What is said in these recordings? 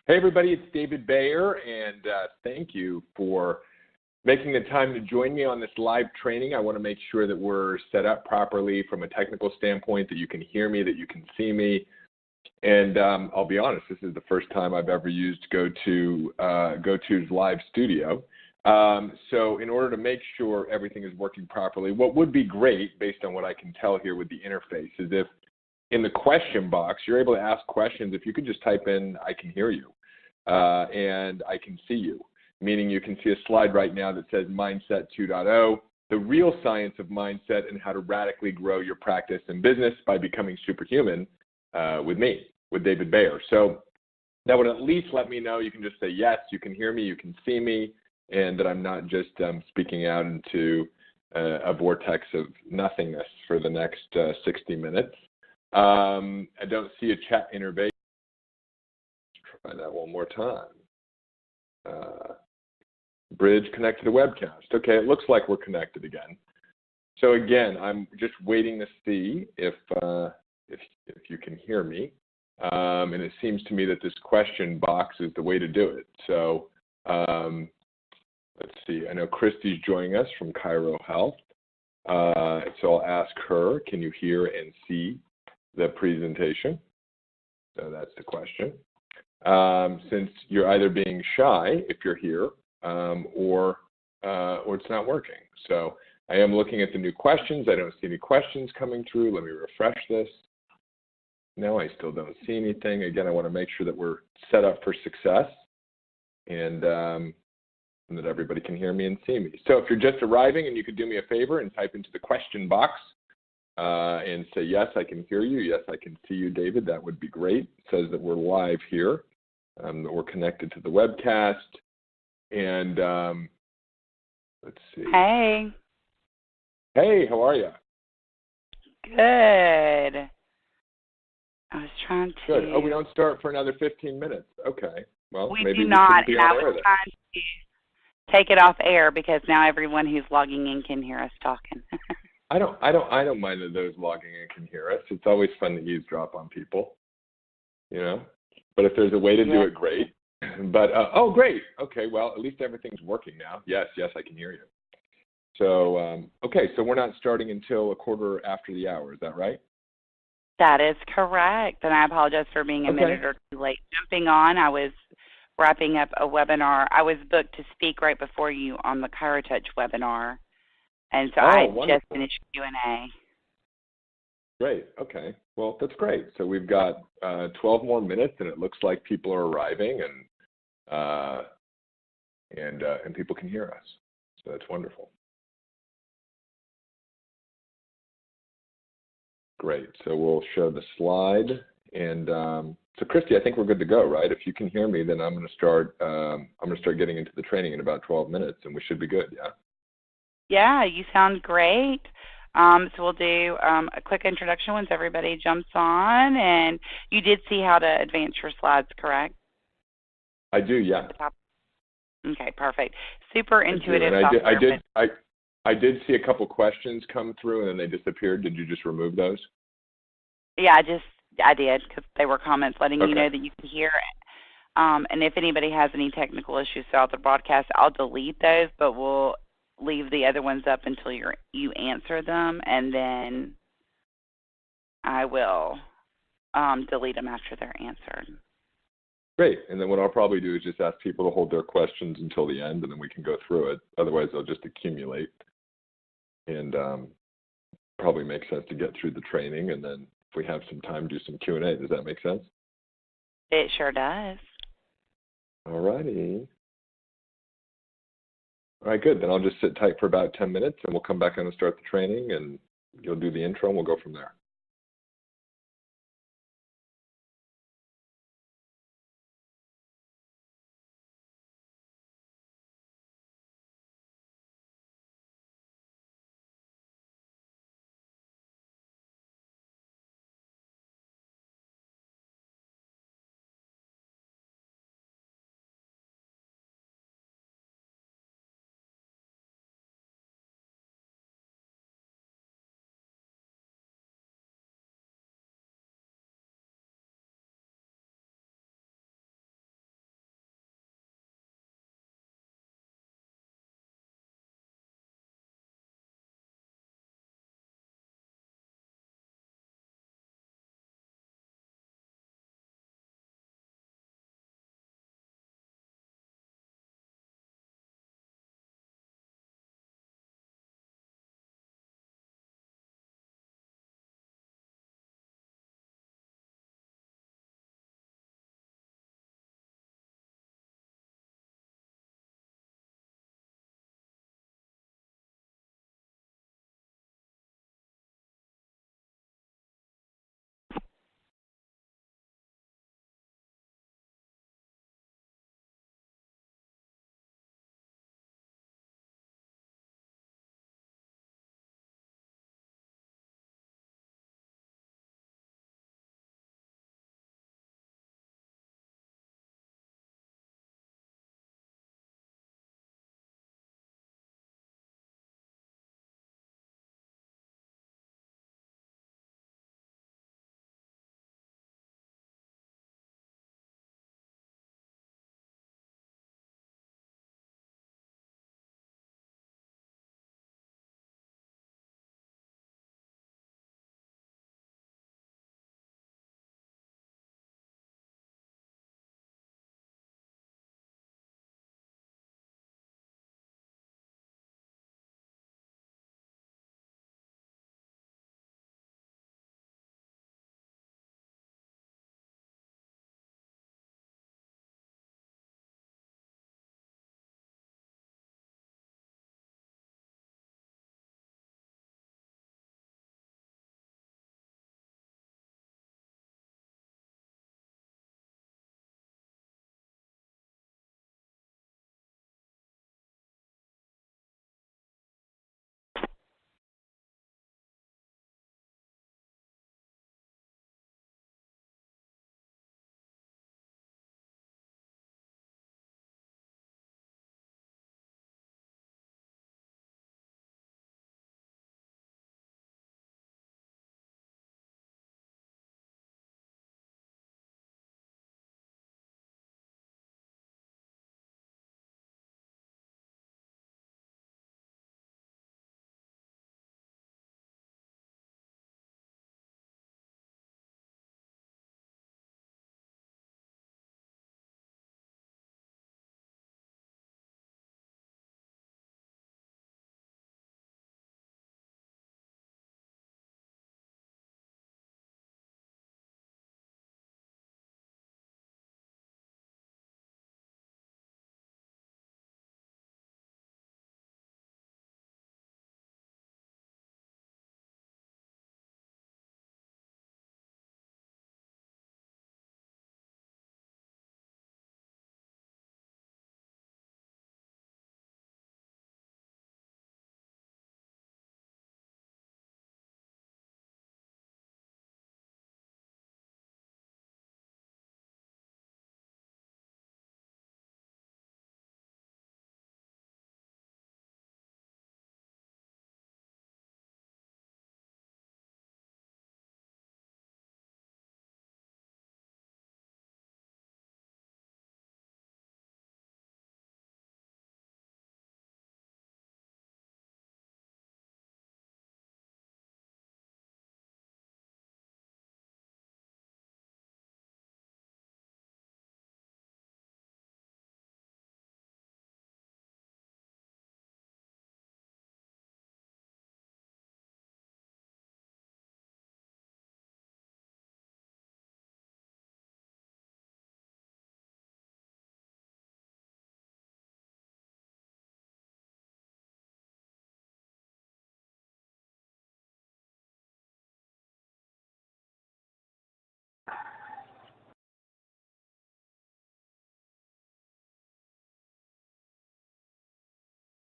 Hey everybody, it's David Bayer, and thank you for making the time to join me on this live training. I want to make sure that we're set up properly from a technical standpoint, that you can hear me, that you can see me. And I'll be honest, this is the first time I've ever used GoTo's live studio. So in order to make sure everything is working properly, what would be great, based on what I can tell here with the interface, is if in the question box, you're able to ask questions. If you could just type in, I can hear you, and I can see you, meaning you can see a slide right now that says Mindset 2.0, the real science of mindset and how to radically grow your practice and business by becoming superhuman with me, with David Bayer. So that would at least let me know. You can just say, yes, you can hear me, you can see me, and that I'm not just speaking out into a vortex of nothingness for the next 60 minutes. I don't see a chat interface. Try that one more time. Bridge connected to webcast. Okay, it looks like we're connected again. So again, I'm just waiting to see if you can hear me. And it seems to me that this question box is the way to do it. So let's see. I know Christy's joining us from ChiroHealth. So I'll ask her, can you hear and see the presentation? So that's the question. Since you're either being shy if you're here, or it's not working. So I am looking at the new questions. I don't see any questions coming through. Let me refresh this. No, I still don't see anything. Again, I want to make sure that we're set up for success and that everybody can hear me and see me. So if you're just arriving and you could do me a favor and type into the question box, and say, yes, I can hear you. Yes, I can see you, David. That would be great. It says that we're live here, that we're connected to the webcast. And let's see. Hey. Hey, how are you? Good. I was trying to. Good. Oh, we don't start for another 15 minutes. Okay. Well, we maybe do we not, be and on I air was then. trying to take it off air because now everyone who's logging in can hear us talking. I don't mind that those logging in can hear us. It's always fun to eavesdrop on people, you know. But if there's a way to do it, great. But oh, great. Okay, well, at least everything's working now. Yes, I can hear you. So okay, so we're not starting until a quarter after the hour. Is that right? That is correct, and I apologize for being a minute or two late jumping on. I was wrapping up a webinar. I was booked to speak right before you on the ChiroTouch webinar. And so I just finished Q&A. Great. Okay. Well, that's great. So we've got 12 more minutes, and it looks like people are arriving, and people can hear us. So that's wonderful. Great. So we'll show the slide, and so Christy, I think we're good to go, right? If you can hear me, then I'm going to start. I'm going to start getting into the training in about 12 minutes, and we should be good. Yeah. Yeah, you sound great. So we'll do a quick introduction once everybody jumps on. And you did see how to advance your slides, correct? I do, yeah. Okay, perfect. Super intuitive software. I did see a couple questions come through, and then they disappeared. Did you just remove those? Yeah, I did, because they were comments letting you know that you can hear it. And if anybody has any technical issues throughout the broadcast, I'll delete those, but we'll leave the other ones up until you answer them, and then I will delete them after they're answered. Great. And then what I'll probably do is just ask people to hold their questions until the end, and then we can go through it. Otherwise, they'll just accumulate. And probably makes sense to get through the training, and then if we have some time, do some Q&A. Does that make sense? It sure does. All righty. All right, good. Then I'll just sit tight for about 10 minutes, and we'll come back on and start the training, and you'll do the intro, and we'll go from there.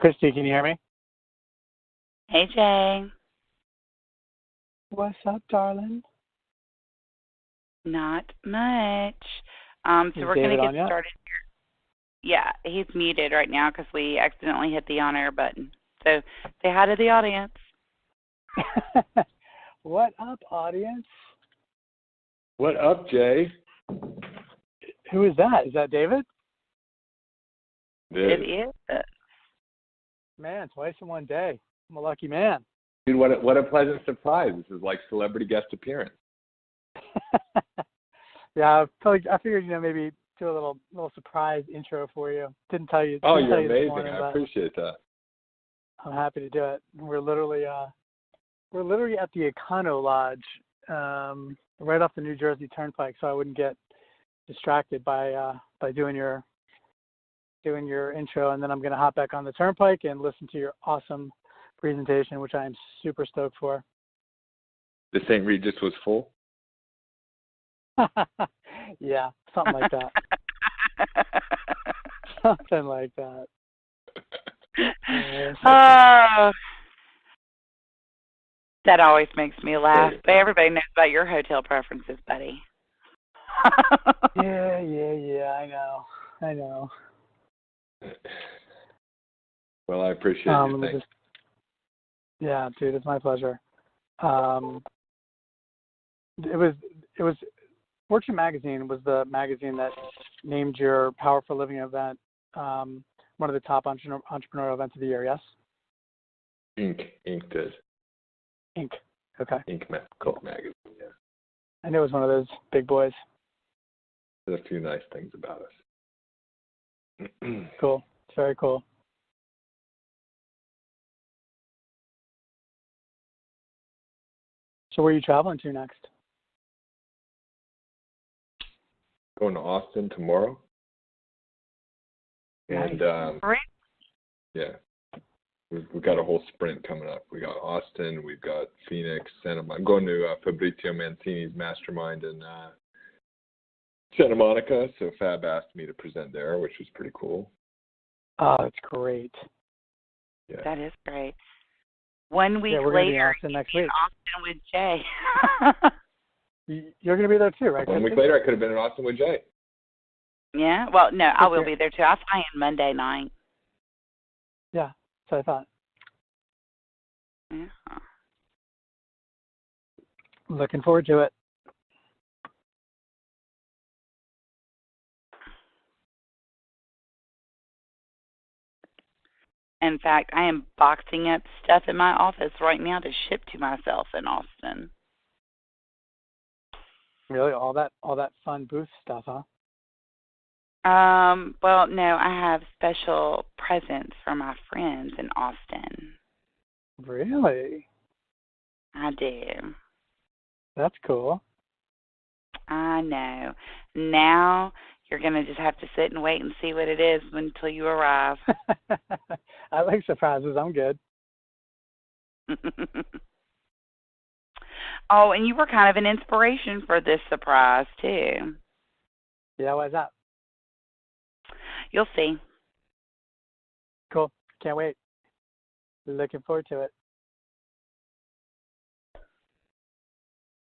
Christy, can you hear me? Hey, Jay. What's up, darling? Not much. So we're going to get started here. Yeah, he's muted right now because we accidentally hit the on-air button. So say hi to the audience. What up, audience? What up, Jay? Who is that? Is that David? It is. Man, twice in one day. I'm a lucky man. Dude, what a pleasant surprise. This is like celebrity guest appearance. Yeah, I figured, maybe do a little surprise intro for you. Didn't tell you. Oh, you're amazing. Morning, I appreciate that. I'm happy to do it. We're literally at the Econo Lodge, right off the New Jersey Turnpike, so I wouldn't get distracted by doing your intro, and then I'm going to hop back on the Turnpike and listen to your awesome presentation, which I am super stoked for. The St. Regis was full? Yeah, something like that. Something like that. That always makes me laugh. But everybody knows about your hotel preferences, buddy. Yeah, I know. Well, I appreciate you. Thanks. Yeah, dude, it's my pleasure. It was Fortune Magazine was the magazine that named your Power for Living event one of the top entrepreneurial events of the year. Yes. Inc. did. Inc. Okay. Cool. Magazine. Yeah. I knew it was one of those big boys. There's a few nice things about us. Cool. It's very cool. So where are you traveling to next? Going to Austin tomorrow. Nice. And yeah, we've got a whole sprint coming up. We got Austin, we've got Phoenix, Santa Monica. I'm going to Fabrizio Mancini's mastermind in Santa Monica. So Fab asked me to present there, which was pretty cool. Oh, that's great. Yeah. That is great. 1 week we're later, Austin next week. Austin with Jay. You're going to be there too, right? 1 week later, I could have been in Austin with Jay. Yeah? Well, no, I will be there too. I fly in Monday night. Yeah, so I thought. Yeah. Looking forward to it. In fact, I am boxing up stuff in my office right now to ship to myself in Austin. Really, all that fun booth stuff, huh? Well, no, I have special presents for my friends in Austin. Really? I do. That's cool. I know. Now you're going to just have to sit and wait and see what it is until you arrive. I like surprises. I'm good. Oh, and you were kind of an inspiration for this surprise, too. Yeah, why's that? You'll see. Cool. Can't wait. Looking forward to it.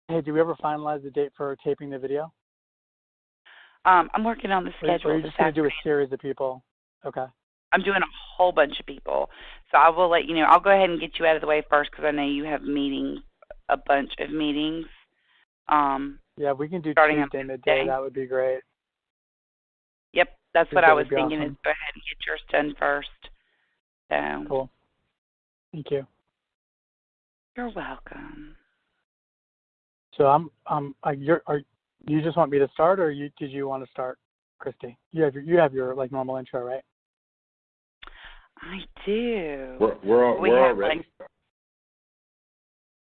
Hey, do we ever finalize the date for taping the video? I'm working on the schedule. Or are you just going to do a series of people? Okay. I'm doing a whole bunch of people. So I will let you know. I'll go ahead and get you out of the way first because I know you have meetings, a bunch of meetings. Yeah, we can do Tuesday midday. That would be great. Yep, that's what I was thinking is go ahead and get yours done first. So. Cool. Thank you. You're welcome. So you just want me to start, or did you want to start, Christy? You have your like normal intro, right? I do. We're all ready.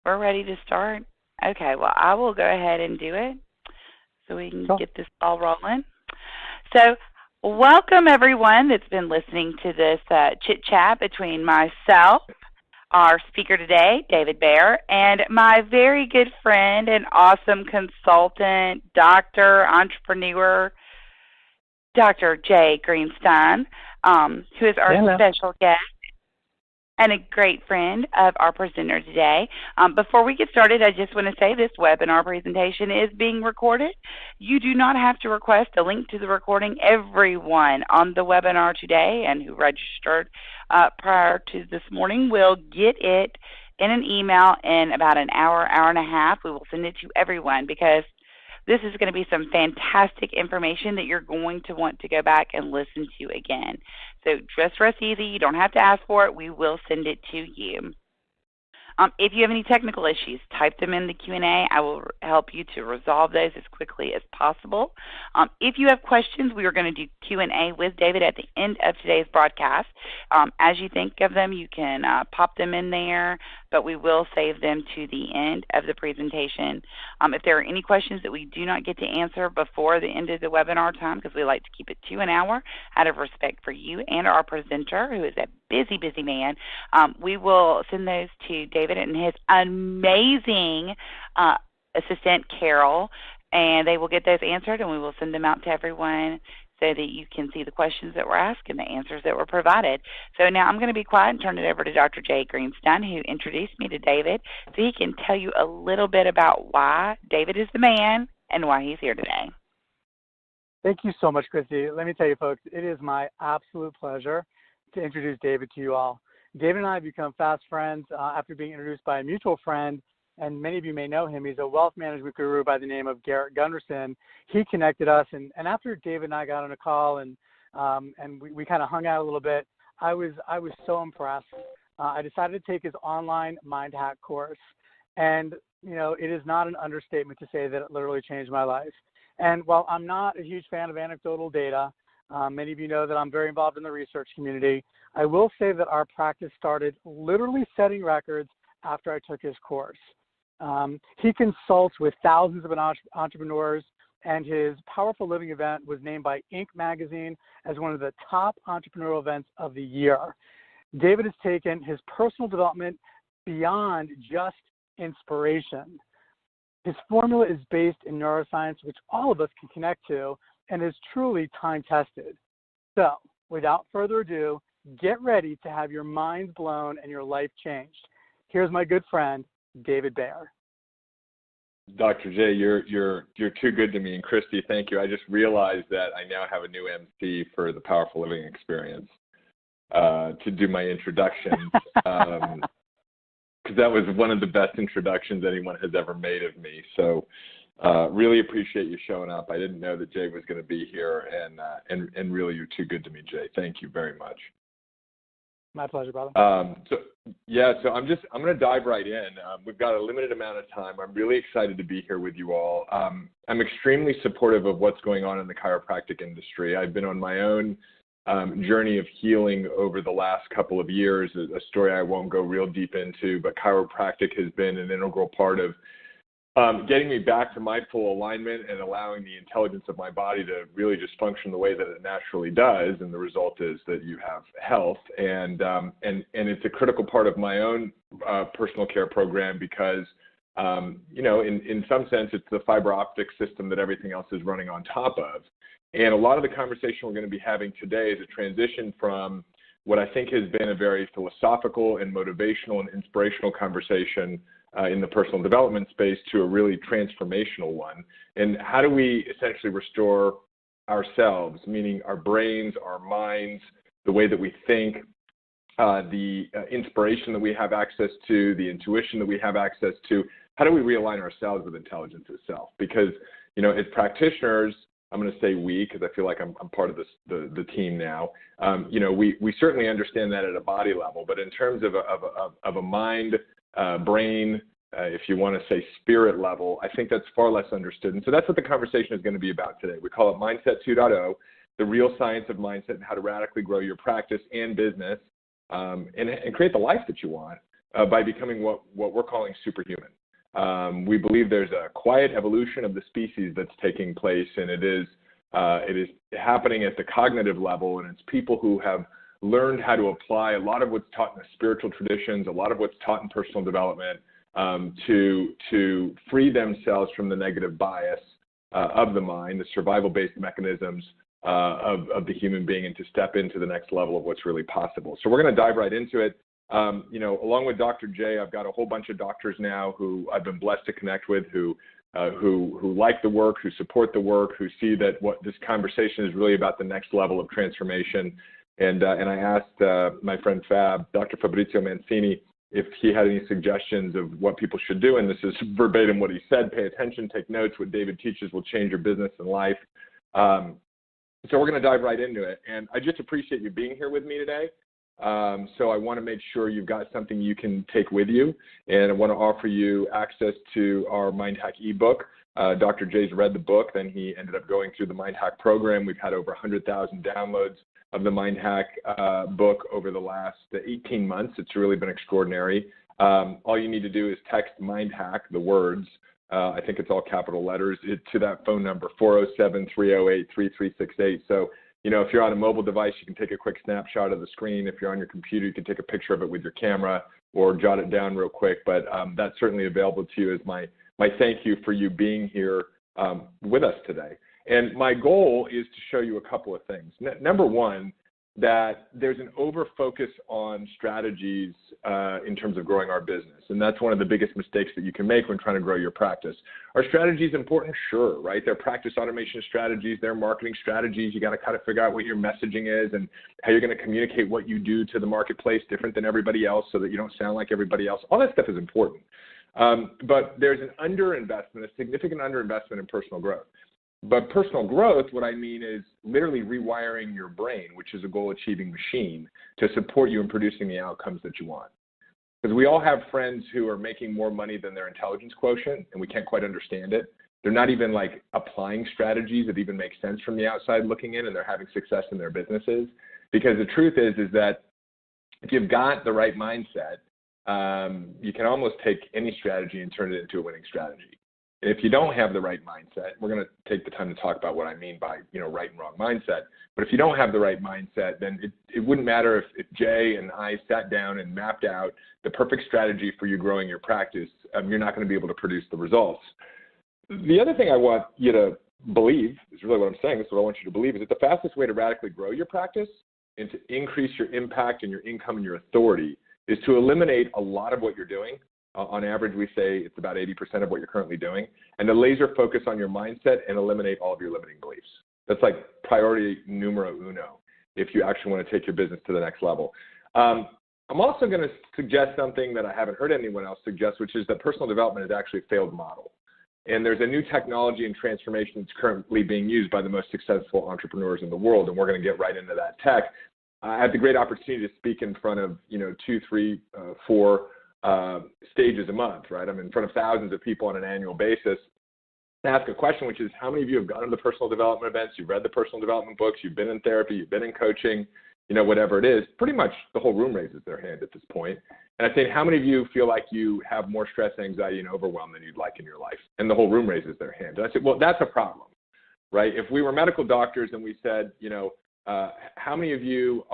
We're ready to start. Okay. Well, I will go ahead and do it so we can get this ball rolling. So, welcome everyone that's been listening to this chit chat between myself, our speaker today, David Baer, and my very good friend and awesome consultant, doctor, entrepreneur, Dr. Jay Greenstein, who is our special guest and a great friend of our presenter today. Before we get started, I just want to say this webinar presentation is being recorded. You do not have to request a link to the recording. Everyone on the webinar today and who registered prior to this morning will get it in an email in about an hour, hour and a half. We will send it to everyone because this is going to be some fantastic information that you're going to want to go back and listen to again. So just rest easy. You don't have to ask for it. We will send it to you. If you have any technical issues, type them in the Q&A. I will help you to resolve those as quickly as possible. If you have questions, we are going to do Q&A with David at the end of today's broadcast. As you think of them, you can pop them in there, but we will save them to the end of the presentation. If there are any questions that we do not get to answer before the end of the webinar time, because we like to keep it to an hour out of respect for you and our presenter, who is a busy, busy man, we will send those to David and his amazing assistant, Carol, and they will get those answered, and we will send them out to everyone so that you can see the questions that were asked and the answers that were provided. So now I'm going to be quiet and turn it over to Dr. Jay Greenstein, who introduced me to David, so he can tell you a little bit about why David is the man and why he's here today. Thank you so much, Christy. Let me tell you, folks, it is my absolute pleasure to introduce David to you all. David and I have become fast friends after being introduced by a mutual friend, and many of you may know him. He's a wealth management guru by the name of Garrett Gunderson. He connected us, and after David and I got on a call and we kind of hung out a little bit, I was so impressed. I decided to take his online mind hack course, and it is not an understatement to say that it literally changed my life. And while I'm not a huge fan of anecdotal data, many of you know that I'm very involved in the research community, I will say that our practice started literally setting records after I took his course. He consults with thousands of entrepreneurs, and his Powerful Living event was named by Inc. magazine as one of the top entrepreneurial events of the year. David has taken his personal development beyond just inspiration. His formula is based in neuroscience, which all of us can connect to, and is truly time-tested. So, without further ado, get ready to have your minds blown and your life changed. Here's my good friend, David Bayer. Dr. J, you're too good to me, and Christy, thank you. I just realized that I now have a new MC for the Powerful Living Experience to do my introductions, because that was one of the best introductions anyone has ever made of me. So really appreciate you showing up. I didn't know that Jay was going to be here, and really you're too good to me, Jay. Thank you very much. My pleasure, brother. So I'm going to dive right in. We've got a limited amount of time. I'm really excited to be here with you all. I'm extremely supportive of what's going on in the chiropractic industry. I've been on my own journey of healing over the last couple of years, a story I won't go real deep into, but chiropractic has been an integral part of getting me back to my full alignment and allowing the intelligence of my body to really just function the way that it naturally does. And the result is that you have health. And it's a critical part of my own personal care program because, in some sense, it's the fiber optic system that everything else is running on top of. And a lot of the conversation we're going to be having today is a transition from what I think has been a very philosophical and motivational and inspirational conversation in the personal development space to a really transformational one. And how do we essentially restore ourselves, meaning our brains, our minds, the way that we think, the inspiration that we have access to, the intuition that we have access to? How do we realign ourselves with intelligence itself? Because, as practitioners, I'm going to say we, because I feel like I'm part of the team now. We certainly understand that at a body level, but in terms of a mind, brain, if you want to say spirit level, I think that's far less understood. And so that's what the conversation is going to be about today. We call it Mindset 2.0, the real science of mindset and how to radically grow your practice and business and create the life that you want by becoming what we're calling superhuman. We believe there's a quiet evolution of the species that's taking place, and it is happening at the cognitive level, and it's people who have learned how to apply a lot of what's taught in the spiritual traditions, a lot of what's taught in personal development to free themselves from the negative bias of the mind, the survival-based mechanisms of the human being, and to step into the next level of what's really possible. So we're going to dive right into it. Along with Dr. J, I've got a whole bunch of doctors now who I've been blessed to connect with who like the work, who support the work, who see that what this conversation is really about the next level of transformation. And I asked my friend Dr. Fabrizio Mancini, if he had any suggestions of what people should do, and this is verbatim what he said: pay attention, take notes. What David teaches will change your business and life. So we're going to dive right into it. And I just appreciate you being here with me today. So I want to make sure you've got something you can take with you, and I want to offer you access to our Mind Hack ebook. Dr. J's read the book, then he ended up going through the Mind Hack program. We've had over 100,000 downloads of the Mind Hack book over the last 18 months. It's really been extraordinary. All you need to do is text Mind Hack, the words, I think it's all capital letters, to that phone number, 407-308-3368. So, if you're on a mobile device, you can take a quick snapshot of the screen. If you're on your computer, you can take a picture of it with your camera or jot it down real quick. But that's certainly available to you as my thank you for you being here with us today. And my goal is to show you a couple of things. Number one, that there's an over-focus on strategies in terms of growing our business. And that's one of the biggest mistakes that you can make when trying to grow your practice. Are strategies important? Sure, right? They're practice automation strategies, they're marketing strategies. You got to kind of figure out what your messaging is and how you're going to communicate what you do to the marketplace different than everybody else so that you don't sound like everybody else. All that stuff is important. But there's an underinvestment, a significant underinvestment in personal growth. But personal growth, what I mean is literally rewiring your brain, which is a goal-achieving machine, to support you in producing the outcomes that you want. Because we all have friends who are making more money than their intelligence quotient, and we can't quite understand it. They're not even like applying strategies that even make sense from the outside looking in, and they're having success in their businesses. Because the truth is that if you've got the right mindset, you can almost take any strategy and turn it into a winning strategy. If you don't have the right mindset, we're going to take the time to talk about what I mean by, right and wrong mindset. But if you don't have the right mindset, then it wouldn't matter if Jay and I sat down and mapped out the perfect strategy for you growing your practice. You're not going to be able to produce the results. The other thing I want you to believe, is really what I'm saying, this is what I want you to believe, is that the fastest way to radically grow your practice and to increase your impact and your income and your authority is to eliminate a lot of what you're doing. On average, we say it's about 80% of what you're currently doing, and to laser focus on your mindset and eliminate all of your limiting beliefs. That's like priority numero uno if you actually want to take your business to the next level. I'm also going to suggest something that I haven't heard anyone else suggest, which is that personal development is actually a failed model. And there's a new technology and transformation that's currently being used by the most successful entrepreneurs in the world, and we're going to get right into that tech. I had the great opportunity to speak in front of 2, 3, 4 stages a month, right? I'm in front of thousands of people on an annual basis. And ask a question, which is, how many of you have gone to the personal development events? You've read the personal development books, you've been in therapy, you've been in coaching, whatever it is. Pretty much the whole room raises their hand at this point. And I say, how many of you feel like you have more stress, anxiety, and overwhelm than you'd like in your life? And the whole room raises their hand. And I said, well, that's a problem, right? If we were medical doctors and we said, how many of you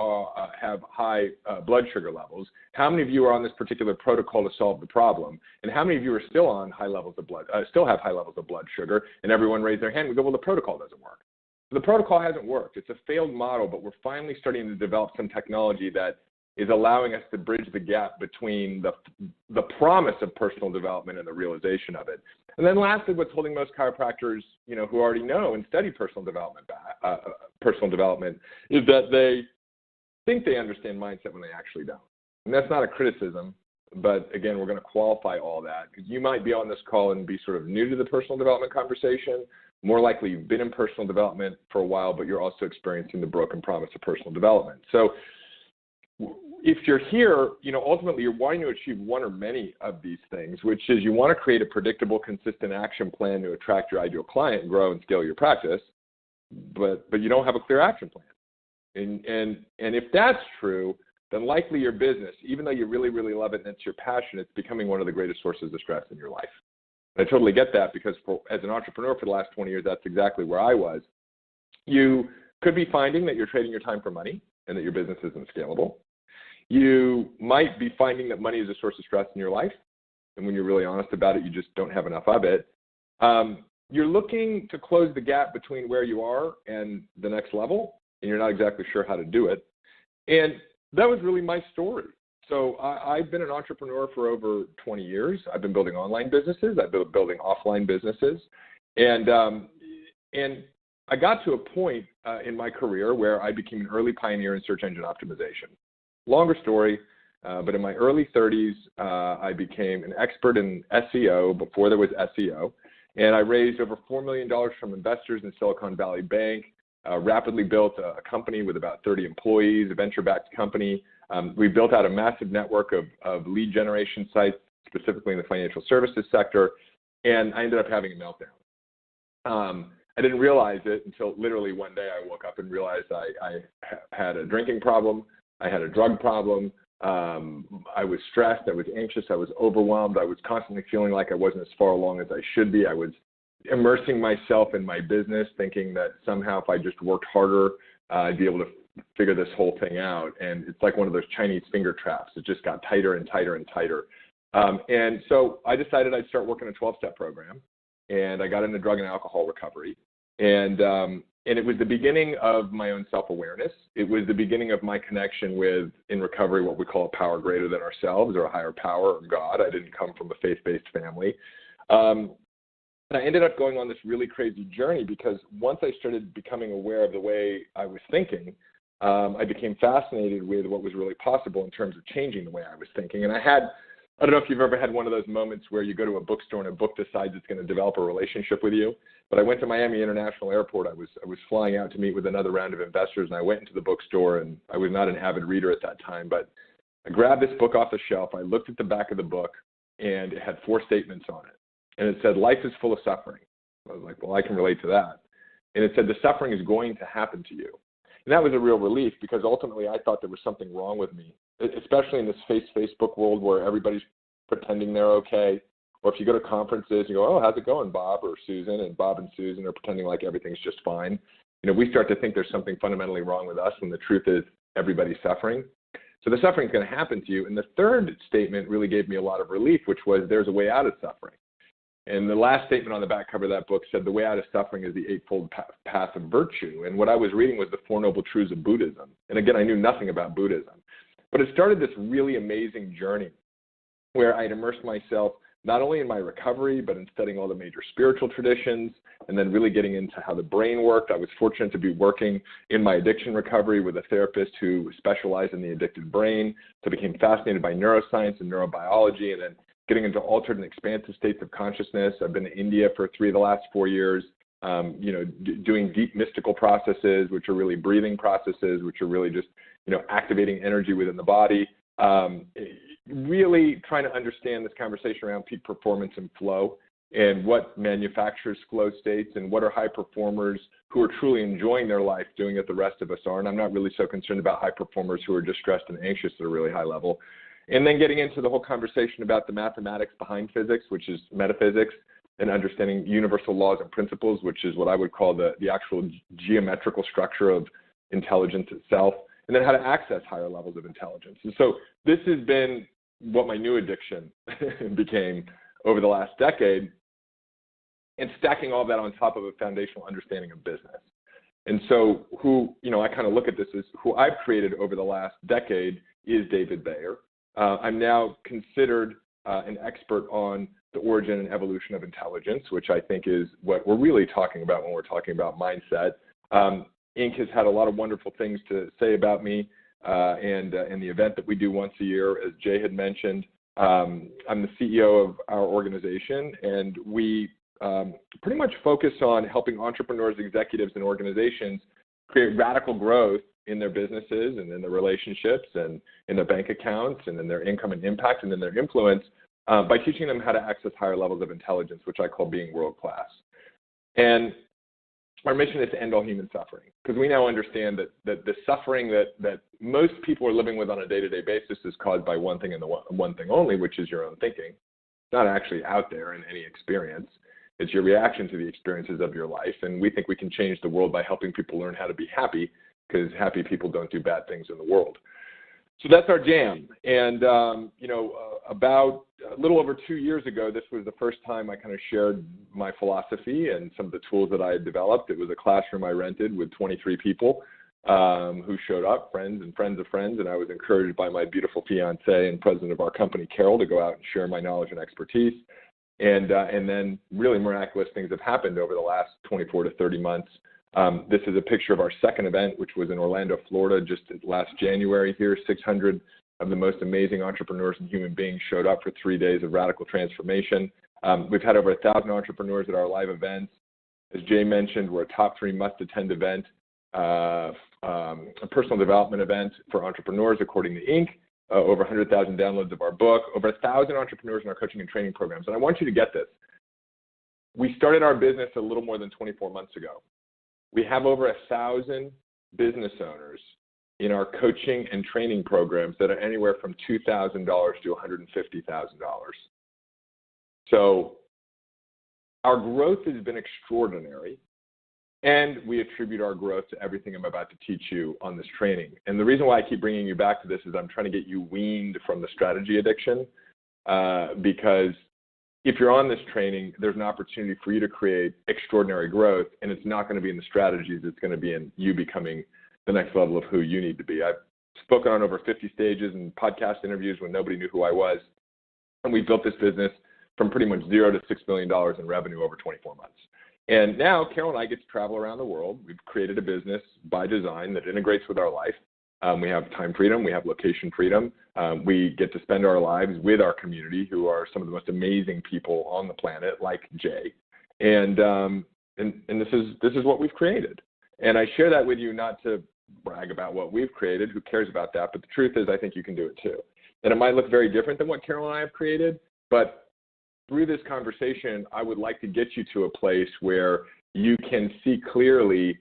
have high blood sugar levels? How many of you are on this particular protocol to solve the problem? And how many of you are still on high levels of still have high levels of blood sugar? And everyone raised their hand. We go, well, the protocol doesn't work. The protocol hasn't worked. It's a failed model, but we're finally starting to develop some technology that is allowing us to bridge the gap between the promise of personal development and the realization of it. And then lastly, what's holding most chiropractors, who already know and study personal development is that they think they understand mindset when they actually don't. And that's not a criticism, but again, we're going to qualify all that, because you might be on this call and be sort of new to the personal development conversation. More likely you've been in personal development for a while, but you're also experiencing the broken promise of personal development. So if you're here, ultimately you're wanting to achieve one or many of these things, which is you want to create a predictable, consistent action plan to attract your ideal client and grow and scale your practice, but you don't have a clear action plan. And if that's true, then likely your business, even though you really, really love it and it's your passion, it's becoming one of the greatest sources of stress in your life. And I totally get that, because as an entrepreneur for the last 20 years, that's exactly where I was. You could be finding that you're trading your time for money and that your business isn't scalable. You might be finding that money is a source of stress in your life, and when you're really honest about it, you just don't have enough of it. You're looking to close the gap between where you are and the next level, and you're not exactly sure how to do it. And that was really my story. So I've been an entrepreneur for over 20 years. I've been building online businesses. I've been building offline businesses. And I got to a point in my career where I became an early pioneer in search engine optimization. Longer story, but in my early 30s, I became an expert in SEO before there was SEO. And I raised over $4 million from investors in Silicon Valley Bank, rapidly built a company with about 30 employees, a venture-backed company. We built out a massive network of lead generation sites, specifically in the financial services sector, and I ended up having a meltdown. I didn't realize it until literally one day I woke up and realized I had a drinking problem, I had a drug problem, I was stressed, I was anxious, I was overwhelmed, I was constantly feeling like I wasn't as far along as I should be. I was immersing myself in my business, thinking that somehow if I just worked harder, I'd be able to figure this whole thing out. And it's like one of those Chinese finger traps. It just got tighter and tighter and tighter. And so I decided I'd start working a 12-step program, and I got into drug and alcohol recovery. And it was the beginning of my own self-awareness. It was the beginning of my connection with, in recovery, what we call a power greater than ourselves, or a higher power, or God. I didn't come from a faith-based family. And I ended up going on this really crazy journey because once I started becoming aware of the way I was thinking, I became fascinated with what was really possible in terms of changing the way I was thinking. And I don't know if you've ever had one of those moments where you go to a bookstore and a book decides it's going to develop a relationship with you. But I went to Miami International Airport. I was flying out to meet with another round of investors, and I went into the bookstore, and I was not an avid reader at that time, but I grabbed this book off the shelf. I looked at the back of the book, and it had 4 statements on it. And it said, life is full of suffering. I was like, well, I can relate to that. And it said, the suffering is going to happen to you. And that was a real relief because ultimately I thought there was something wrong with me, especially in this Facebook world where everybody's pretending they're okay. Or if you go to conferences, you go, oh, how's it going, Bob or Susan? And Bob and Susan are pretending like everything's just fine. You know, we start to think there's something fundamentally wrong with us, and the truth is everybody's suffering. So the suffering is going to happen to you. And the third statement really gave me a lot of relief, which was there's a way out of suffering. And the last statement on the back cover of that book said the way out of suffering is the eightfold path of virtue. And what I was reading was the Four Noble Truths of Buddhism. And again, I knew nothing about Buddhism. But it started this really amazing journey where I'd immersed myself not only in my recovery, but in studying all the major spiritual traditions and then really getting into how the brain worked. I was fortunate to be working in my addiction recovery with a therapist who specialized in the addicted brain. So I became fascinated by neuroscience and neurobiology, and then getting into altered and expansive states of consciousness. I've been to India for 3 of the last 4 years, doing deep mystical processes, which are really breathing processes, which are really just, activating energy within the body. Really trying to understand this conversation around peak performance and flow and what manufactures flow states and what are high performers who are truly enjoying their life doing it the rest of us aren't. I'm not really so concerned about high performers who are just stressed and anxious at a really high level. And then getting into the whole conversation about the mathematics behind physics, which is metaphysics, and understanding universal laws and principles, which is what I would call the actual geometrical structure of intelligence itself, and then how to access higher levels of intelligence. And so this has been what my new addiction became over the last decade, and stacking all that on top of a foundational understanding of business. And so I kind of look at this as who I've created over the last decade is David Bayer. I'm now considered an expert on the origin and evolution of intelligence, which I think is what we're really talking about when we're talking about mindset. Inc. has had a lot of wonderful things to say about me and the event that we do once a year, as Jay had mentioned. I'm the CEO of our organization, and we pretty much focus on helping entrepreneurs, executives, and organizations create radical growth in their businesses and in their relationships and in their bank accounts and in their income and impact and in their influence by teaching them how to access higher levels of intelligence, which I call being world class. And our mission is to end all human suffering, because we now understand that the suffering that most people are living with on a day-to-day basis is caused by one thing and one thing only, which is your own thinking. It's not actually out there in any experience. It's your reaction to the experiences of your life. And we think we can change the world by helping people learn how to be happy, because happy people don't do bad things in the world. So that's our jam. And, about a little over 2 years ago, this was the first time I kind of shared my philosophy and some of the tools that I had developed. It was a classroom I rented with 23 people. who showed up, friends and friends of friends, and I was encouraged by my beautiful fiance and president of our company, Carol, to go out and share my knowledge and expertise. And then really miraculous things have happened over the last 24 to 30 months. This is a picture of our second event, which was in Orlando, Florida, just last January here. 600 of the most amazing entrepreneurs and human beings showed up for 3 days of radical transformation. We've had over 1,000 entrepreneurs at our live events. As Jay mentioned, we're a top 3 must-attend event, a personal development event for entrepreneurs, according to Inc., over 100,000 downloads of our book, over 1,000 entrepreneurs in our coaching and training programs. And I want you to get this. We started our business a little more than 24 months ago. We have over 1,000 business owners in our coaching and training programs that are anywhere from $2,000 to $150,000. So our growth has been extraordinary, and we attribute our growth to everything I'm about to teach you on this training. And the reason why I keep bringing you back to this is I'm trying to get you weaned from the strategy addiction, because if you're on this training, there's an opportunity for you to create extraordinary growth, and it's not going to be in the strategies. It's going to be in you becoming the next level of who you need to be. I've spoken on over 50 stages and podcast interviews when nobody knew who I was, and we built this business from pretty much $0 to $6 million in revenue over 24 months. And now Carol and I get to travel around the world. We've created a business by design that integrates with our life. We have time freedom. We have location freedom. We get to spend our lives with our community, who are some of the most amazing people on the planet, like Jay. And this is what we've created. And I share that with you not to brag about what we've created. Who cares about that? But the truth is, I think you can do it too. And it might look very different than what Carol and I have created, but through this conversation, I would like to get you to a place where you can see clearly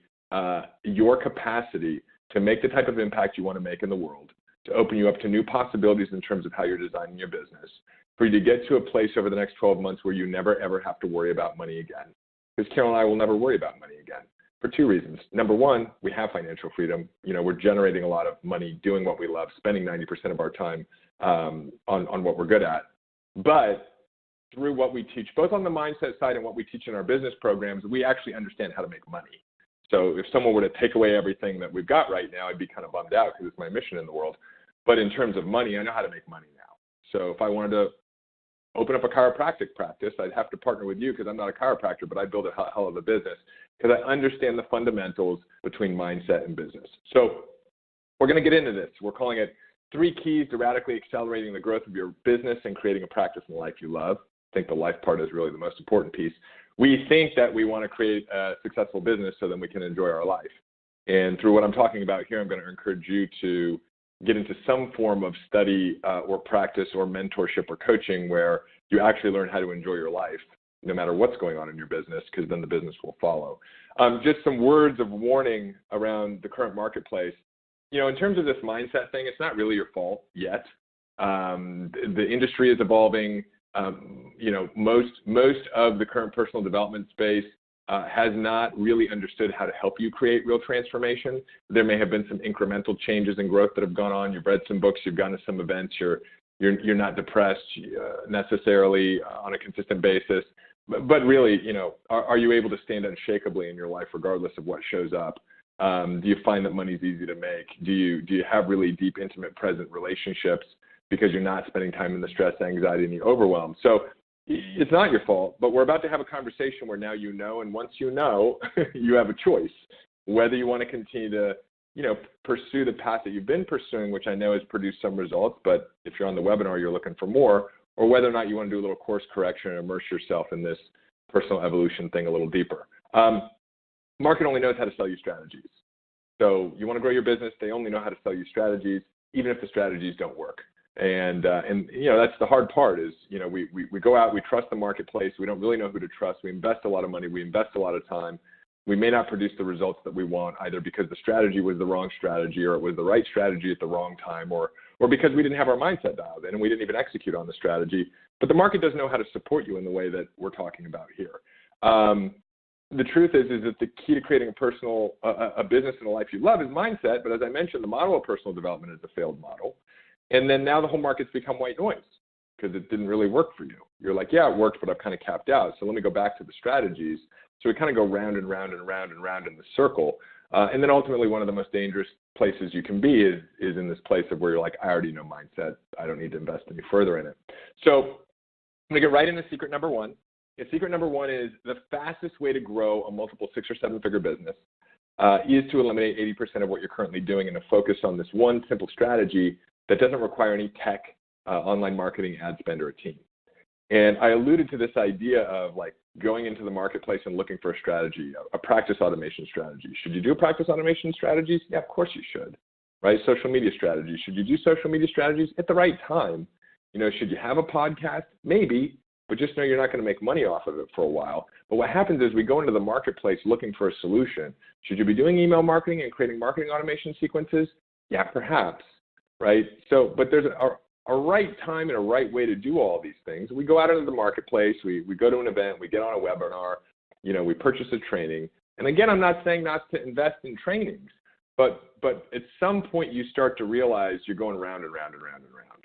your capacity to make the type of impact you want to make in the world, to open you up to new possibilities in terms of how you're designing your business, for you to get to a place over the next 12 months where you never, ever have to worry about money again. Because Carol and I will never worry about money again for 2 reasons. Number one, we have financial freedom. You know, we're generating a lot of money, doing what we love, spending 90% of our time on what we're good at. But through what we teach, both on the mindset side and what we teach in our business programs, we actually understand how to make money. So if someone were to take away everything that we've got right now, I'd be kind of bummed out because it's my mission in the world. But in terms of money, I know how to make money now. So if I wanted to open up a chiropractic practice, I'd have to partner with you because I'm not a chiropractor, but I build a hell of a business because I understand the fundamentals between mindset and business. So we're going to get into this. We're calling it 3 keys to radically accelerating the growth of your business and creating a practice in the life you love. I think the life part is really the most important piece. We think that we want to create a successful business so that we can enjoy our life. And through what I'm talking about here, I'm going to encourage you to get into some form of study or practice or mentorship or coaching where you actually learn how to enjoy your life, no matter what's going on in your business, because then the business will follow. Just some words of warning around the current marketplace. You know, in terms of this mindset thing, it's not really your fault yet. The industry is evolving. You know, most of the current personal development space has not really understood how to help you create real transformation. There may have been some incremental changes in growth that have gone on. You've read some books, you've gone to some events, you're not depressed necessarily on a consistent basis. But really, you know, are you able to stand unshakably in your life regardless of what shows up? Do you find that money's easy to make? Do you have really deep, intimate, present relationships because you're not spending time in the stress, anxiety, and the overwhelm? So it's not your fault, but we're about to have a conversation where now you know, and once you know, you have a choice, whether you want to continue to, you know, pursue the path that you've been pursuing, which I know has produced some results, but if you're on the webinar, you're looking for more, or whether or not you want to do a little course correction and immerse yourself in this personal evolution thing a little deeper. Market only knows how to sell you strategies. So you want to grow your business, they only know how to sell you strategies, even if the strategies don't work. And you know, that's the hard part is, you know, we go out, we trust the marketplace, we don't really know who to trust, we invest a lot of money, we invest a lot of time, we may not produce the results that we want, either because the strategy was the wrong strategy, or it was the right strategy at the wrong time, or because we didn't have our mindset dialed in and we didn't even execute on the strategy. But the market doesn't know how to support you in the way that we're talking about here. The truth is that the key to creating a business and a life you love is mindset. But as I mentioned, the model of personal development is a failed model. And then now the whole market's become white noise because it didn't really work for you. You're like, yeah, it worked, but I've kind of capped out. So let me go back to the strategies. So we kind of go round and round and round and round in the circle. And then ultimately, one of the most dangerous places you can be is in this place of where you're like, I already know mindset. I don't need to invest any further in it. So I'm going to get right into secret number one. And secret number one is the fastest way to grow a multiple 6- or 7-figure business is to eliminate 80% of what you're currently doing and to focus on this one simple strategy that doesn't require any tech, online marketing, ad spend, or a team. And I alluded to this idea of like going into the marketplace and looking for a strategy, a practice automation strategy. Should you do practice automation strategies? Yeah, of course you should, right? Social media strategies. Should you do social media strategies at the right time? You know, should you have a podcast? Maybe, but just know you're not going to make money off of it for a while. But what happens is we go into the marketplace looking for a solution. Should you be doing email marketing and creating marketing automation sequences? Yeah, perhaps, right? So, but there's a right time and a right way to do all these things. We go out into the marketplace, we go to an event, we get on a webinar, you know, we purchase a training. And again, I'm not saying not to invest in trainings, but at some point you start to realize you're going round and round and round and round.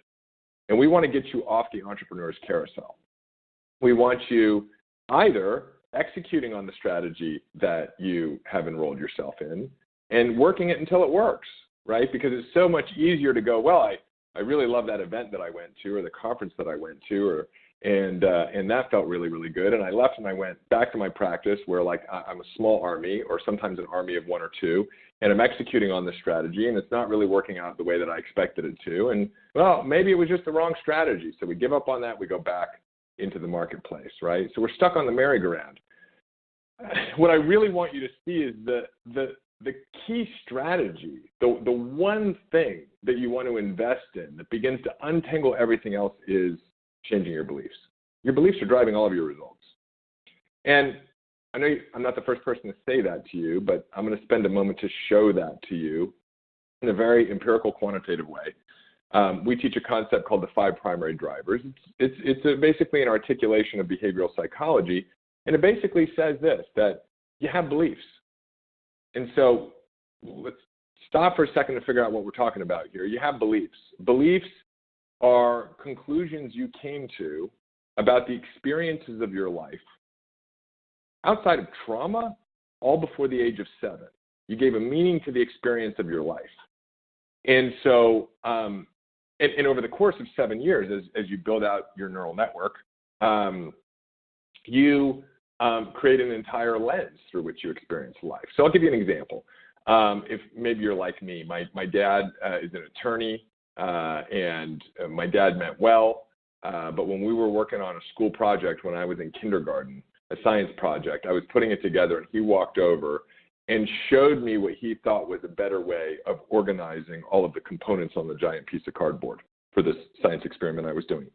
And we want to get you off the entrepreneur's carousel. We want you either executing on the strategy that you have enrolled yourself in and working it until it works, right? Because it's so much easier to go, well, I really love that event that I went to or the conference that I went to, and that felt really, really good. And I left and I went back to my practice where like I'm a small army or sometimes an army of 1 or 2, and I'm executing on this strategy and it's not really working out the way that I expected it to. And well, maybe it was just the wrong strategy. So we give up on that, we go back into the marketplace, right? So we're stuck on the merry-go-round. What I really want you to see is the key strategy, the one thing that you want to invest in that begins to untangle everything else is changing your beliefs. Your beliefs are driving all of your results. And I know I'm not the first person to say that to you, but I'm going to spend a moment to show that to you in a very empirical, quantitative way. We teach a concept called the 5 primary drivers. It's basically an articulation of behavioral psychology, and it basically says this, that you have beliefs. And so let's stop for a second to figure out what we're talking about here. You have beliefs. Beliefs are conclusions you came to about the experiences of your life outside of trauma, all before the age of 7. You gave a meaning to the experience of your life. And so, and over the course of 7 years, as you build out your neural network, you create an entire lens through which you experience life. So I'll give you an example. If maybe you're like me, my dad is an attorney, and my dad meant well, but when we were working on a school project when I was in kindergarten, a science project, I was putting it together and he walked over and showed me what he thought was a better way of organizing all of the components on the giant piece of cardboard for this science experiment I was doing.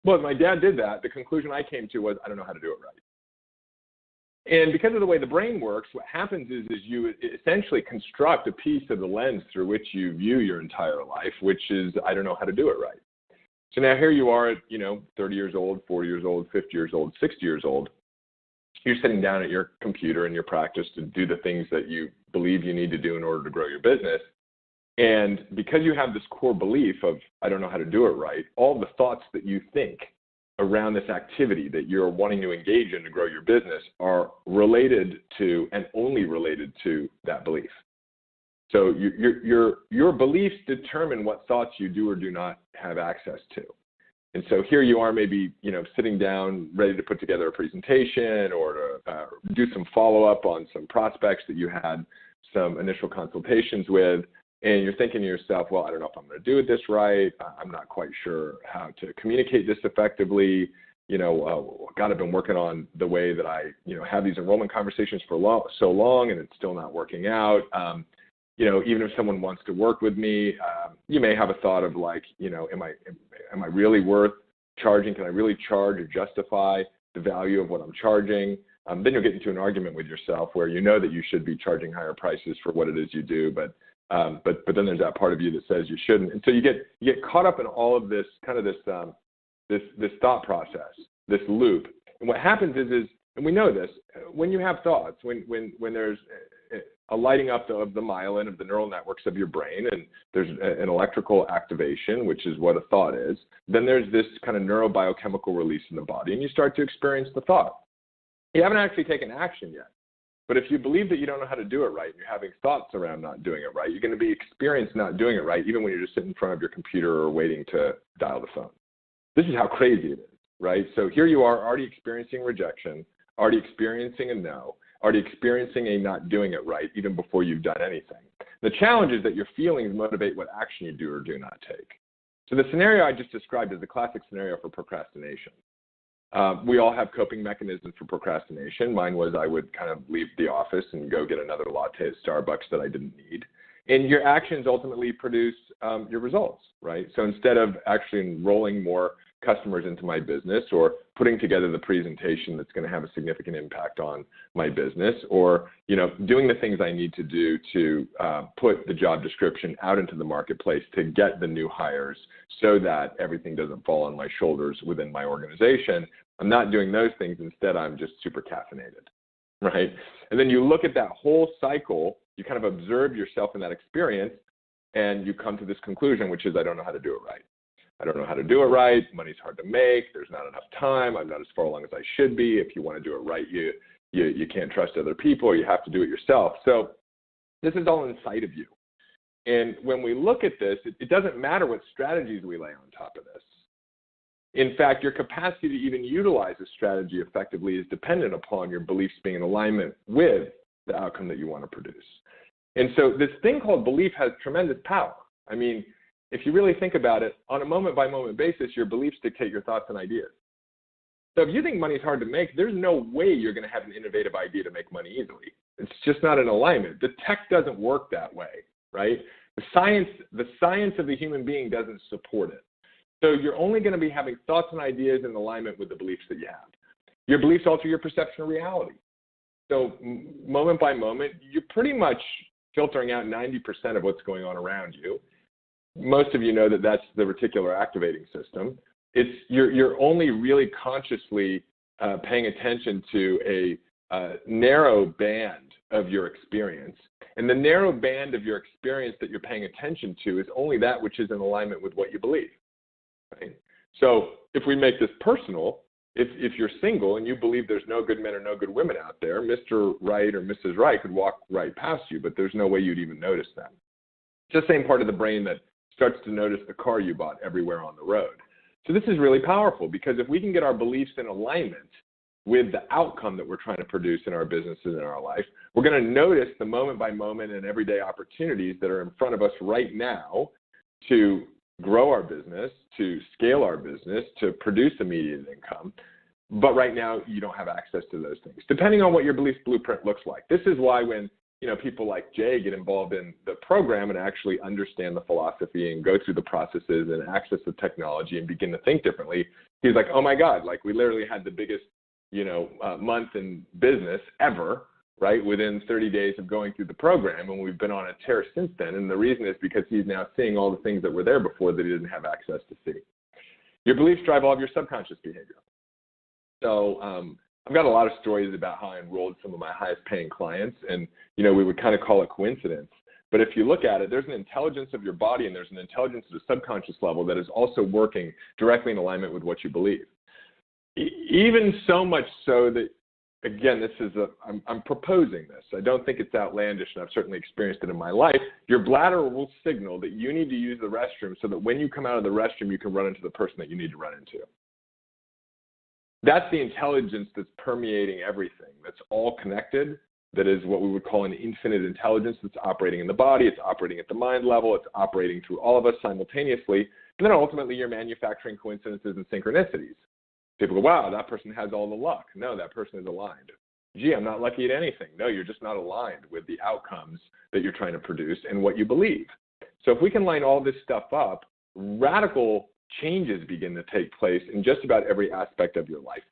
Well, as my dad did that, the conclusion I came to was, I don't know how to do it right. And because of the way the brain works, what happens is you essentially construct a piece of the lens through which you view your entire life, which is, I don't know how to do it right. So now here you are at, 30 years old, 40 years old, 50 years old, 60 years old. You're sitting down at your computer in your practice to do the things that you believe you need to do in order to grow your business. And because you have this core belief of, I don't know how to do it right, all the thoughts that you think around this activity that you're wanting to engage in to grow your business are related to and only related to that belief. So your beliefs determine what thoughts you do or do not have access to. And so here you are maybe, sitting down ready to put together a presentation or to do some follow-up on some prospects that you had some initial consultations with. And you're thinking to yourself, well, I don't know if I'm going to do this right. I'm not quite sure how to communicate this effectively. God, I've been working on the way that I, have these enrollment conversations for so long, and it's still not working out. Even if someone wants to work with me, you may have a thought of like, am I really worth charging? Can I really charge or justify the value of what I'm charging? Then you'll get into an argument with yourself where you know that you should be charging higher prices for what it is you do, but then there's that part of you that says you shouldn't. And so you get caught up in all of this kind of this thought process, this loop. And what happens is, and we know this, when you have thoughts, when there's a lighting up of the myelin of the neural networks of your brain, and there's an electrical activation, which is what a thought is, then there's this kind of neurobiochemical release in the body, and you start to experience the thought. You haven't actually taken action yet. But if you believe that you don't know how to do it right, and you're having thoughts around not doing it right, you're going to be experienced not doing it right, even when you're just sitting in front of your computer or waiting to dial the phone. This is how crazy it is, right? So here you are already experiencing rejection, already experiencing a no, already experiencing a not doing it right, even before you've done anything. The challenge is that your feelings motivate what action you do or do not take. So the scenario I just described is the classic scenario for procrastination. We all have coping mechanisms for procrastination. Mine was I would kind of leave the office and go get another latte at Starbucks that I didn't need. And your actions ultimately produce your results, right? So instead of actually enrolling more customers into my business or putting together the presentation that's going to have a significant impact on my business or, doing the things I need to do to put the job description out into the marketplace to get the new hires so that everything doesn't fall on my shoulders within my organization, I'm not doing those things. Instead, I'm just super caffeinated, right? And then you look at that whole cycle, you kind of observe yourself in that experience, and you come to this conclusion, which is I don't know how to do it right. I don't know how to do it right. Money's hard to make. There's not enough time. I'm not as far along as I should be. If you want to do it right, you can't trust other people, or you have to do it yourself. So this is all inside of you. And when we look at this, it doesn't matter what strategies we lay on top of this. In fact, your capacity to even utilize a strategy effectively is dependent upon your beliefs being in alignment with the outcome that you want to produce. And so this thing called belief has tremendous power. I mean, if you really think about it, on a moment-by-moment basis, your beliefs dictate your thoughts and ideas. So if you think money is hard to make, there's no way you're going to have an innovative idea to make money easily. It's just not in alignment. The tech doesn't work that way, right? The science of the human being doesn't support it. So you're only going to be having thoughts and ideas in alignment with the beliefs that you have. Your beliefs alter your perception of reality. So moment by moment, you're pretty much filtering out 90% of what's going on around you. Most of you know that that's the reticular activating system. You're only really consciously paying attention to a narrow band of your experience. And the narrow band of your experience that you're paying attention to is only that which is in alignment with what you believe. Right? So if we make this personal, if you're single and you believe there's no good men or no good women out there, Mr. Right or Mrs. Right could walk right past you, but there's no way you'd even notice them. It's the same part of the brain that starts to notice the car you bought everywhere on the road. So this is really powerful because if we can get our beliefs in alignment with the outcome that we're trying to produce in our businesses and in our life, we're going to notice the moment-by-moment and everyday opportunities that are in front of us right now to grow our business, to scale our business, to produce immediate income. But right now, you don't have access to those things, depending on what your belief blueprint looks like. This is why when people like Jay get involved in the program and actually understand the philosophy and go through the processes and access the technology and begin to think differently, he's like, oh my God, like we literally had the biggest, month in business ever, right, within 30 days of going through the program, and we've been on a tear since then. And the reason is because he's now seeing all the things that were there before that he didn't have access to see. Your beliefs drive all of your subconscious behavior. So I've got a lot of stories about how I enrolled some of my highest paying clients, and we would kind of call it coincidence. But if you look at it, there's an intelligence of your body and there's an intelligence at a subconscious level that is also working directly in alignment with what you believe. Even so much so that, again, I'm proposing this. I don't think it's outlandish, and I've certainly experienced it in my life. Your bladder will signal that you need to use the restroom so that when you come out of the restroom, you can run into the person that you need to run into. That's the intelligence that's permeating everything. That's all connected. That is what we would call an infinite intelligence that's operating in the body. It's operating at the mind level. It's operating through all of us simultaneously. And then ultimately, you're manufacturing coincidences and synchronicities. People go, wow, that person has all the luck. No, that person is aligned. Gee, I'm not lucky at anything. No, you're just not aligned with the outcomes that you're trying to produce and what you believe. So if we can line all this stuff up, radical changes begin to take place in just about every aspect of your life.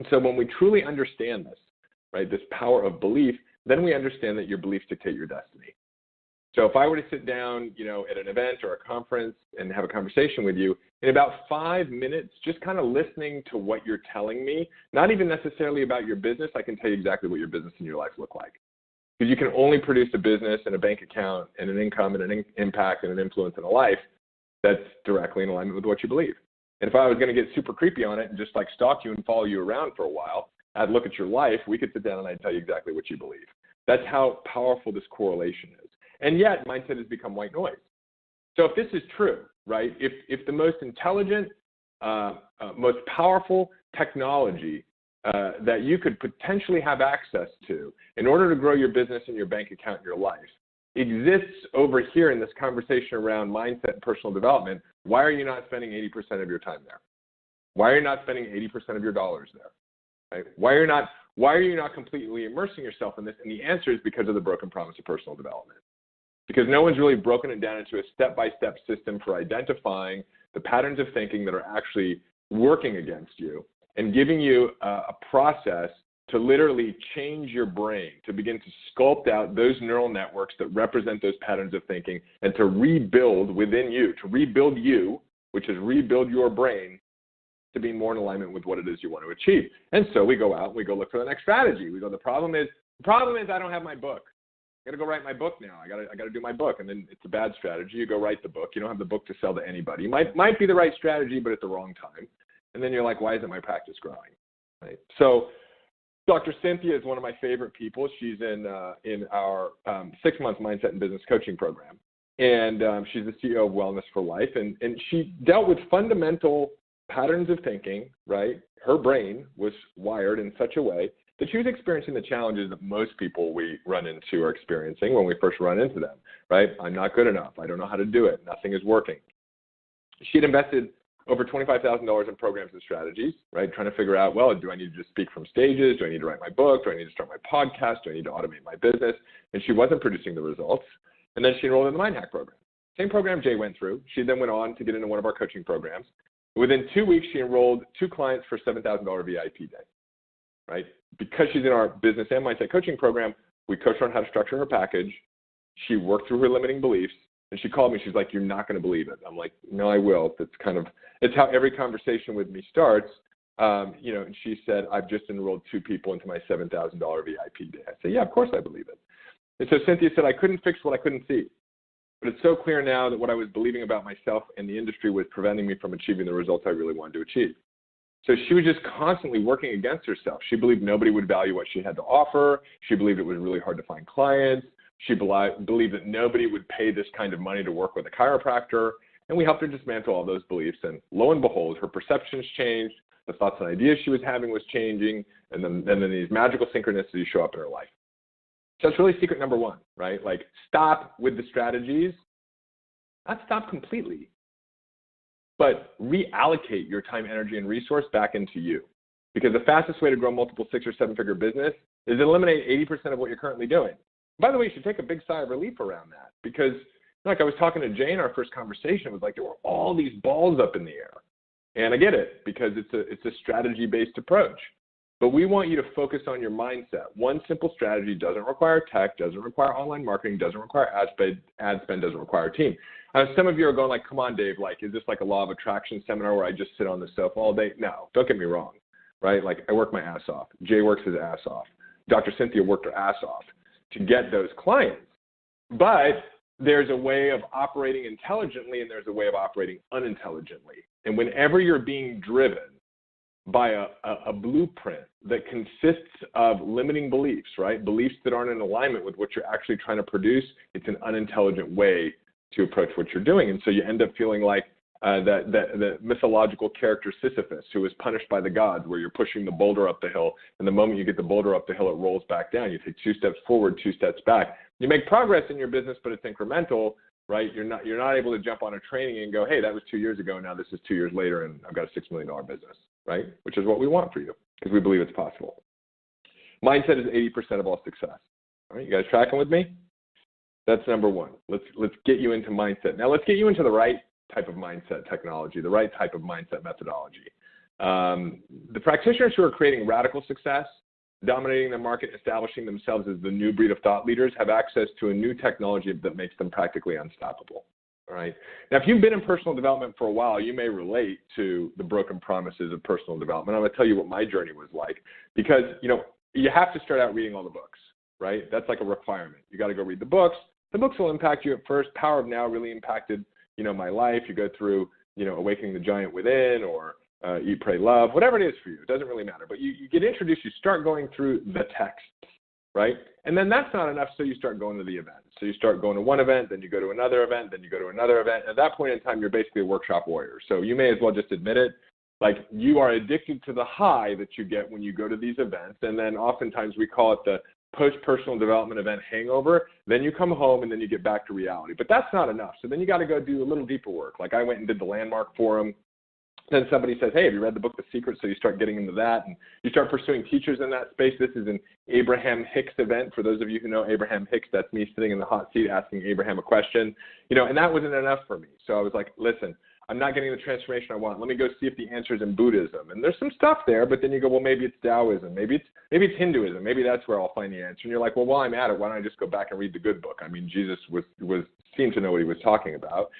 And so when we truly understand this, right, this power of belief, then we understand that your beliefs dictate your destiny. So if I were to sit down, at an event or a conference and have a conversation with you, in about 5 minutes, just kind of listening to what you're telling me, not even necessarily about your business, I can tell you exactly what your business and your life look like. Because you can only produce a business and a bank account and an income and an impact and an influence in a life that's directly in alignment with what you believe. And if I was going to get super creepy on it and just like stalk you and follow you around for a while, I'd look at your life, we could sit down and I'd tell you exactly what you believe. That's how powerful this correlation is. And yet, mindset has become white noise. So if this is true, right, if the most intelligent, most powerful technology that you could potentially have access to in order to grow your business and your bank account and your life exists over here in this conversation around mindset and personal development, why are you not spending 80% of your time there? Why are you not spending 80% of your dollars there? Right? Why are you not completely immersing yourself in this? And the answer is because of the broken promise of personal development. Because no one's really broken it down into a step-by-step system for identifying the patterns of thinking that are actually working against you and giving you a process to literally change your brain, to begin to sculpt out those neural networks that represent those patterns of thinking and to rebuild within you, to rebuild you, which is rebuild your brain to be more in alignment with what it is you want to achieve. And so we go out and we go look for the next strategy. We go, the problem is I don't have my book. I got to go write my book now. I got to do my book. And then it's a bad strategy. You go write the book. You don't have the book to sell to anybody. Might be the right strategy, but at the wrong time. And then you're like, why isn't my practice growing? Right? So Dr. Cynthia is one of my favorite people. She's in our 6-month mindset and business coaching program. And she's the CEO of Wellness for Life. And she dealt with fundamental patterns of thinking, right? Her brain was wired in such a way that she was experiencing the challenges that most people we run into are experiencing when we first run into them, right? I'm not good enough. I don't know how to do it. Nothing is working. She had invested over $25,000 in programs and strategies, right? Trying to figure out, well, do I need to just speak from stages? Do I need to write my book? Do I need to start my podcast? Do I need to automate my business? And she wasn't producing the results. And then she enrolled in the Mind Hack program. Same program Jay went through. She then went on to get into one of our coaching programs. Within 2 weeks, she enrolled 2 clients for $7,000 VIP day, right? Because she's in our business and mindset coaching program, we coached her on how to structure her package. She worked through her limiting beliefs, and she called me. She's like, you're not going to believe it. I'm like, no, I will. It's how every conversation with me starts. And she said, I've just enrolled 2 people into my $7,000 VIP day. I said, yeah, of course I believe it. And so Cynthia said, I couldn't fix what I couldn't see. But it's so clear now that what I was believing about myself and the industry was preventing me from achieving the results I really wanted to achieve. So she was just constantly working against herself. She believed nobody would value what she had to offer. She believed it was really hard to find clients. She believed that nobody would pay this kind of money to work with a chiropractor. And we helped her dismantle all those beliefs. And lo and behold, her perceptions changed. The thoughts and ideas she was having was changing. And then these magical synchronicities show up in her life. So that's really secret number 1, right? Like, stop with the strategies. Not stop completely, but reallocate your time, energy, and resource back into you. Because the fastest way to grow multiple 6- or 7-figure business is to eliminate 80% of what you're currently doing. By the way, you should take a big sigh of relief around that, because like I was talking to Jay in our first conversation, it was like there were all these balls up in the air. And I get it, because it's a strategy-based approach. But we want you to focus on your mindset. One simple strategy doesn't require tech, doesn't require online marketing, doesn't require ad spend, doesn't require a team. Some of you are going like, come on, Dave, like, is this like a law of attraction seminar where I just sit on the sofa all day? No, don't get me wrong, right? Like, I work my ass off. Jay works his ass off. Dr. Cynthia worked her ass off to get those clients. But there's a way of operating intelligently and there's a way of operating unintelligently. And whenever you're being driven by a blueprint that consists of limiting beliefs, right? Beliefs that aren't in alignment with what you're actually trying to produce, it's an unintelligent way to approach what you're doing. And so you end up feeling like the mythological character Sisyphus, who was punished by the gods, where you're pushing the boulder up the hill, and the moment you get the boulder up the hill, it rolls back down. You take 2 steps forward, 2 steps back. You make progress in your business, but it's incremental, right? You're not able to jump on a training and go, hey, that was 2 years ago, now this is 2 years later, and I've got a $6 million business, right? Which is what we want for you, because we believe it's possible. Mindset is 80% of all success. All right, you guys tracking with me? That's number 1. Let's get you into mindset. Now let's get you into the right type of mindset technology, the right type of mindset methodology. The practitioners who are creating radical success, dominating the market, establishing themselves as the new breed of thought leaders, have access to a new technology that makes them practically unstoppable. All right. Now, if you've been in personal development for a while, you may relate to the broken promises of personal development. I'm going to tell you what my journey was like, because you have to start out reading all the books, right? That's like a requirement. You got to go read the books. The books will impact you at first. Power of Now really impacted, my life. You go through, Awakening the Giant Within, or Eat, Pray, Love, whatever it is for you. It doesn't really matter. But you get introduced, you start going through the text, right? And then that's not enough, so you start going to the event. So you start going to one event, then you go to another event, then you go to another event. At that point in time, you're basically a workshop warrior. So you may as well just admit it. Like, you are addicted to the high that you get when you go to these events. And then oftentimes we call it the post-personal development event hangover. Then you come home and then you get back to reality. But that's not enough. So then you got to go do a little deeper work. Like, I went and did the Landmark Forum. Then somebody says, hey, have you read the book The Secret? So you start getting into that, and you start pursuing teachers in that space. This is an Abraham Hicks event. For those of you who know Abraham Hicks, that's me sitting in the hot seat asking Abraham a question. And that wasn't enough for me. So I was like, listen, I'm not getting the transformation I want. Let me go see if the answer is in Buddhism. And there's some stuff there, but then you go, well, maybe it's Taoism. Maybe it's Hinduism. Maybe that's where I'll find the answer. And you're like, well, while I'm at it, why don't I just go back and read the good book? I mean, Jesus seemed to know what he was talking about.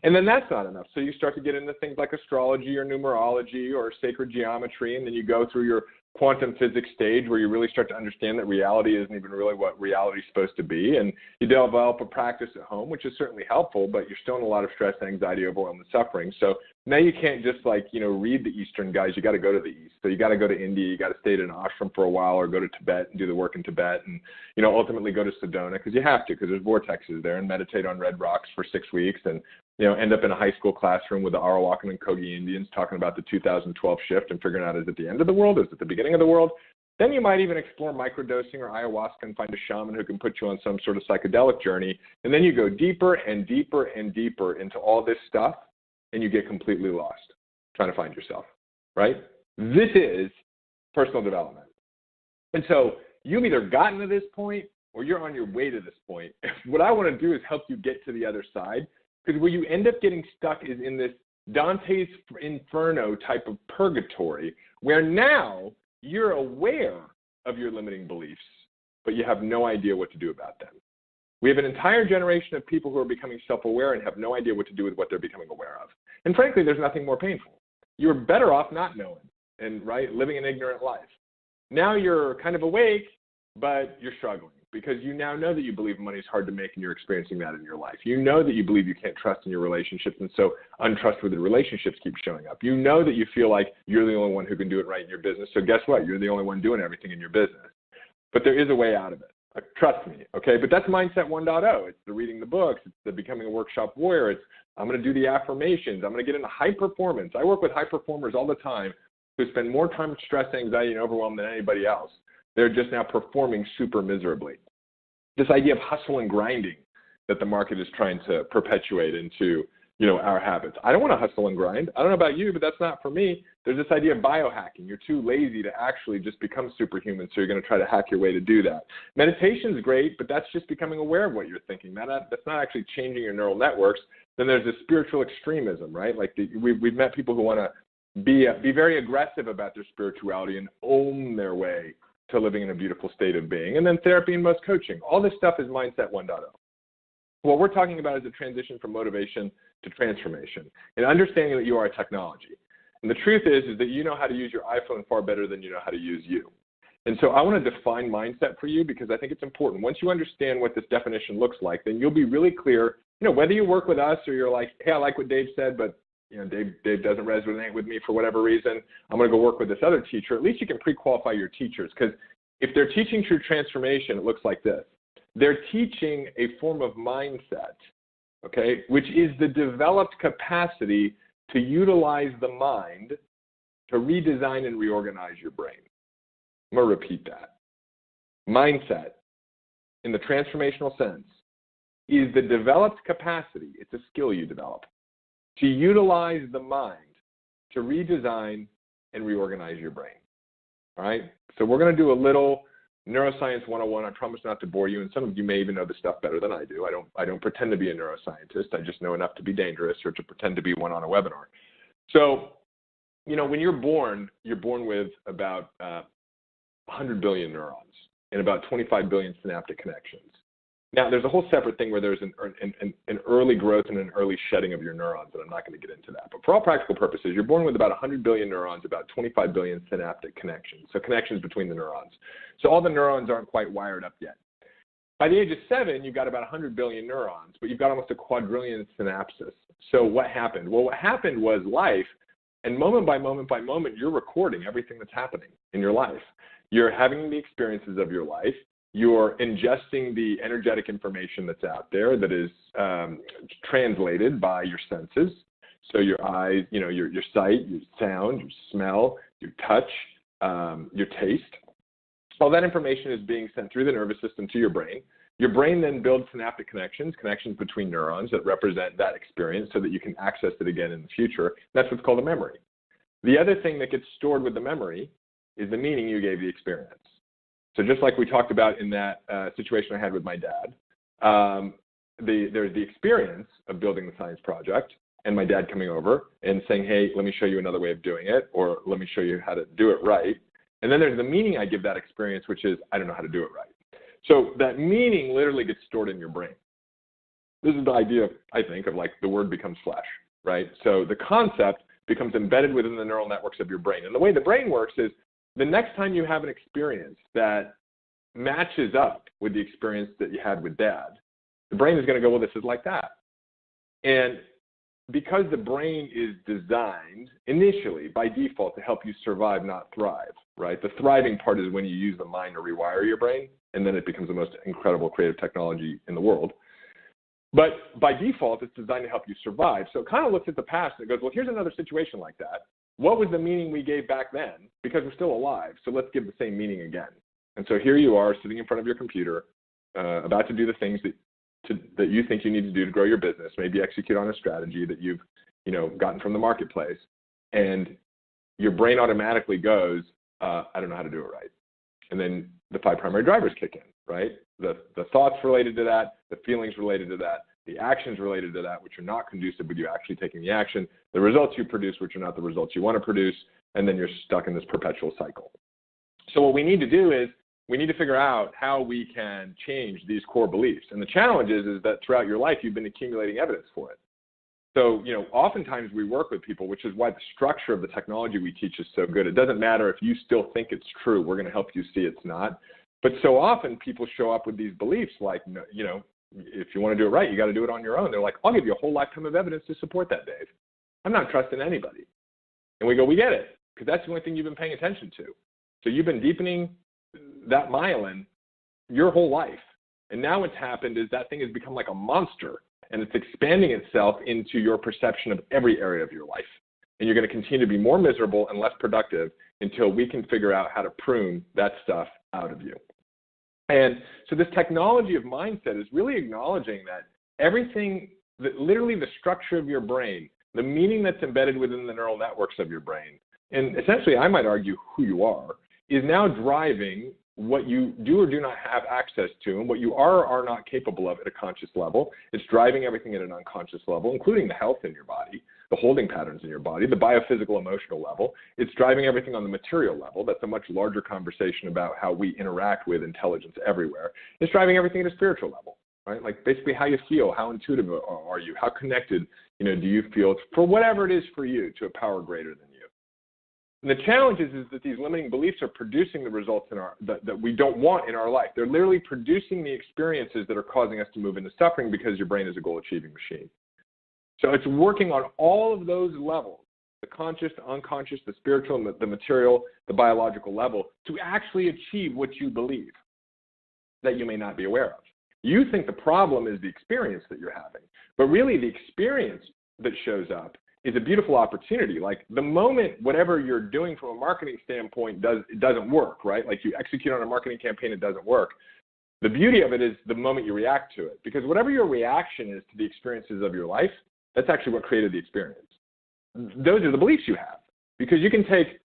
And then that's not enough. So you start to get into things like astrology or numerology or sacred geometry, and then you go through your quantum physics stage where you really start to understand that reality isn't even really what reality is supposed to be. And you develop a practice at home, which is certainly helpful, but you're still in a lot of stress, anxiety, overwhelm, and suffering. So now you can't just read the Eastern guys. You got to go to the East. So you got to go to India. You got to stay at an ashram for a while, or go to Tibet and do the work in Tibet, and ultimately go to Sedona because you have to, because there's vortexes there, and meditate on red rocks for 6 weeks, and end up in a high school classroom with the Arawakan and Kogi Indians talking about the 2012 shift and figuring out, is it the end of the world? Is it the beginning of the world? Then you might even explore microdosing or ayahuasca and find a shaman who can put you on some sort of psychedelic journey. And then you go deeper and deeper and deeper into all this stuff, and you get completely lost trying to find yourself, right? This is personal development. And so you've either gotten to this point or you're on your way to this point. What I want to do is help you get to the other side. Because where you end up getting stuck is in this Dante's Inferno type of purgatory, where now you're aware of your limiting beliefs, but you have no idea what to do about them. We have an entire generation of people who are becoming self-aware and have no idea what to do with what they're becoming aware of. And frankly, there's nothing more painful. You're better off not knowing and living an ignorant life. Now you're kind of awake, but you're struggling, because you now know that you believe money is hard to make and you're experiencing that in your life. You know that you believe you can't trust in your relationships, and so untrustworthy relationships keep showing up. You know that you feel like you're the only one who can do it right in your business, so guess what? You're the only one doing everything in your business. But there is a way out of it. Trust me, okay? But that's Mindset 1.0. It's the reading the books. It's the becoming a workshop warrior. It's I'm going to do the affirmations. I'm going to get into high performance. I work with high performers all the time who spend more time with stress, anxiety, and overwhelm than anybody else. They're just now performing super miserably. This idea of hustle and grinding that the market is trying to perpetuate into, our habits. I don't want to hustle and grind. I don't know about you, but that's not for me. There's this idea of biohacking. You're too lazy to actually just become superhuman, so you're going to try to hack your way to do that. Meditation is great, but that's just becoming aware of what you're thinking. That's not actually changing your neural networks. Then there's this spiritual extremism, right? Like we've met people who want to be very aggressive about their spirituality and own their way to living in a beautiful state of being. And then therapy and most coaching. All this stuff is Mindset 1.0. What we're talking about is a transition from motivation to transformation and understanding that you are a technology. And the truth is that you know how to use your iPhone far better than you know how to use you. And so I want to define mindset for you, because I think it's important. Once you understand what this definition looks like, then you'll be really clear, whether you work with us or you're like, hey, I like what Dave said, but Dave doesn't resonate with me for whatever reason. I'm going to go work with this other teacher. At least you can pre-qualify your teachers, because if they're teaching true transformation, it looks like this. They're teaching a form of mindset, okay, which is the developed capacity to utilize the mind to redesign and reorganize your brain. I'm going to repeat that. Mindset, in the transformational sense, is the developed capacity, it's a skill you develop, to utilize the mind to redesign and reorganize your brain. All right? So we're going to do a little Neuroscience 101. I promise not to bore you, and some of you may even know this stuff better than I do. I don't pretend to be a neuroscientist. I just know enough to be dangerous or to pretend to be one on a webinar. So, when you're born with about 100 billion neurons and about 25 billion synaptic connections. Now, there's a whole separate thing where there's an early growth and an early shedding of your neurons, and I'm not going to get into that. But for all practical purposes, you're born with about 100 billion neurons, about 25 billion synaptic connections, so connections between the neurons. So all the neurons aren't quite wired up yet. By the age of 7, you've got about 100 billion neurons, but you've got almost a quadrillion synapses. So what happened? Well, what happened was life And moment by moment by moment, you're recording everything that's happening in your life. You're having the experiences of your life. You're ingesting the energetic information that's out there that is translated by your senses. So your eyes, your sight, your sound, your smell, your touch, your taste. All that information is being sent through the nervous system to your brain. Your brain then builds synaptic connections between neurons that represent that experience so that you can access it again in the future. That's what's called a memory. The other thing that gets stored with the memory is the meaning you gave the experience. So just like we talked about in that situation I had with my dad, there's the experience of building the science project and my dad coming over and saying, hey, let me show you another way of doing it, or let me show you how to do it right. And then there's the meaning I give that experience, which is I don't know how to do it right. So that meaning literally gets stored in your brain. This is the idea, I think, of like the word becomes flesh, right? So the concept becomes embedded within the neural networks of your brain. And the way the brain works is the next time you have an experience that matches up with the experience that you had with dad, the brain is going to go, well, this is like that. And because the brain is designed initially by default to help you survive, not thrive, right? The thriving part is when you use the mind to rewire your brain, and then it becomes the most incredible creative technology in the world. But by default, it's designed to help you survive. So it kind of looks at the past and it goes, well, here's another situation like that. What was the meaning we gave back then? Because we're still alive, so let's give the same meaning again. And so here you are sitting in front of your computer, about to do the things that you think you need to do to grow your business, maybe execute on a strategy that you've gotten from the marketplace. And your brain automatically goes, I don't know how to do it right. And then the 5 primary drivers kick in, right? The thoughts related to that, the feelings related to that, the actions related to that, which are not conducive with you actually taking the action, the results you produce, which are not the results you want to produce, and then you're stuck in this perpetual cycle. So what we need to do is we need to figure out how we can change these core beliefs. And the challenge is that throughout your life, you've been accumulating evidence for it. So, oftentimes we work with people, which is why the structure of the technology we teach is so good. It doesn't matter if you still think it's true. We're going to help you see it's not. But so often people show up with these beliefs like, if you want to do it right, you got to do it on your own. They're like, I'll give you a whole lifetime of evidence to support that, Dave. I'm not trusting anybody. And we go, we get it, because that's the only thing you've been paying attention to. So you've been deepening that myelin your whole life. And now what's happened is that thing has become like a monster, and it's expanding itself into your perception of every area of your life. And you're going to continue to be more miserable and less productive until we can figure out how to prune that stuff out of you. And so this technology of mindset is really acknowledging that everything, that literally the structure of your brain, the meaning that's embedded within the neural networks of your brain, and essentially I might argue who you are, is now driving what you do or do not have access to, and what you are or are not capable of at a conscious level. It's driving everything at an unconscious level, including the health in your body, the holding patterns in your body, the biophysical emotional level. It's driving everything on the material level. That's a much larger conversation about how we interact with intelligence everywhere. It's driving everything at a spiritual level, right? Like basically how you feel, how intuitive are you, how connected, do you feel for whatever it is for you to a power greater than you. And the challenge is that these limiting beliefs are producing the results that we don't want in our life. They're literally producing the experiences that are causing us to move into suffering because your brain is a goal-achieving machine. So it's working on all of those levels, the conscious, the unconscious, the spiritual, and the material, the biological level, to actually achieve what you believe that you may not be aware of. You think the problem is the experience that you're having, but really the experience that shows up is a beautiful opportunity. Like the moment whatever you're doing from a marketing standpoint doesn't work, right? Like you execute on a marketing campaign, it doesn't work. The beauty of it is the moment you react to it, because whatever your reaction is to the experiences of your life, that's actually what created the experience. Those are the beliefs you have, because you can take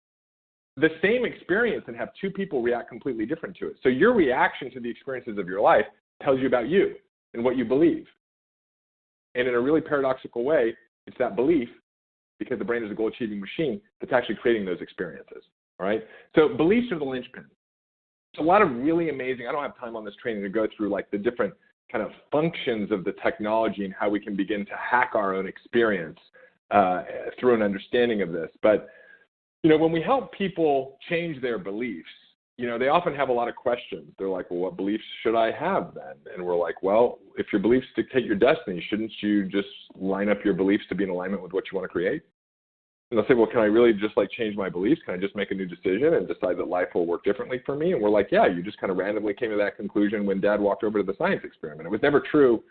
the same experience and have 2 people react completely different to it. So your reaction to the experiences of your life tells you about you and what you believe. And in a really paradoxical way, it's that belief, because the brain is a goal-achieving machine, that's actually creating those experiences, all right? So beliefs are the linchpin. It's a lot of really amazing, I don't have time on this training to go through like the different kind of functions of the technology and how we can begin to hack our own experience through an understanding of this. But, when we help people change their beliefs, they often have a lot of questions. They're like, well, what beliefs should I have then? And we're like, well, if your beliefs dictate your destiny, shouldn't you just line up your beliefs to be in alignment with what you want to create? And they'll say, well, can I really just like change my beliefs? Can I just make a new decision and decide that life will work differently for me? And we're like, yeah, you just kind of randomly came to that conclusion when Dad walked over to the science experiment. It was never true in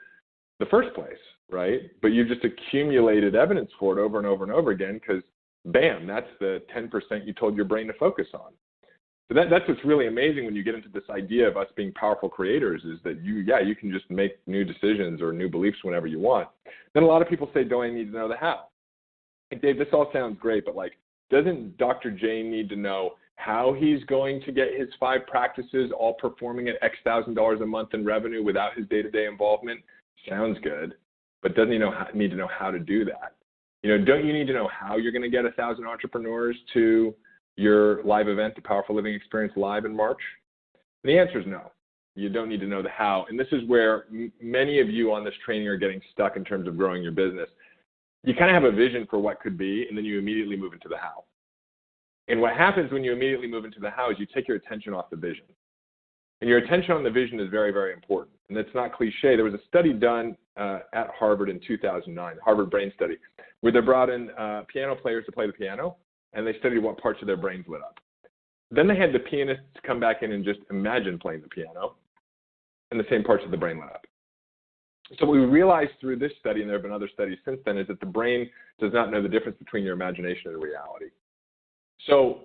the first place, right? But you just accumulated evidence for it over and over and over again because, bam, that's the 10% you told your brain to focus on. So that's what's really amazing when you get into this idea of us being powerful creators is that you can just make new decisions or new beliefs whenever you want. Then a lot of people say, do I need to know the how? Hey, Dave, this all sounds great, but like, doesn't Dr. J need to know how he's going to get his 5 practices all performing at X thousand dollars a month in revenue without his day-to-day involvement? Sounds good, but doesn't he need to know how to do that? Don't you need to know how you're going to get 1,000 entrepreneurs to your live event, the Powerful Living Experience Live in March? And the answer is no. You don't need to know the how. And this is where many of you on this training are getting stuck in terms of growing your business. You kind of have a vision for what could be, and then you immediately move into the how. And what happens when you immediately move into the how is you take your attention off the vision. And your attention on the vision is very, very important. And it's not cliche. There was a study done at Harvard in 2009, Harvard Brain Study, where they brought in piano players to play the piano, and they studied what parts of their brains lit up. Then they had the pianists come back in and just imagine playing the piano, and the same parts of the brain lit up. So what we realized through this study, and there have been other studies since then, is that the brain does not know the difference between your imagination and reality. So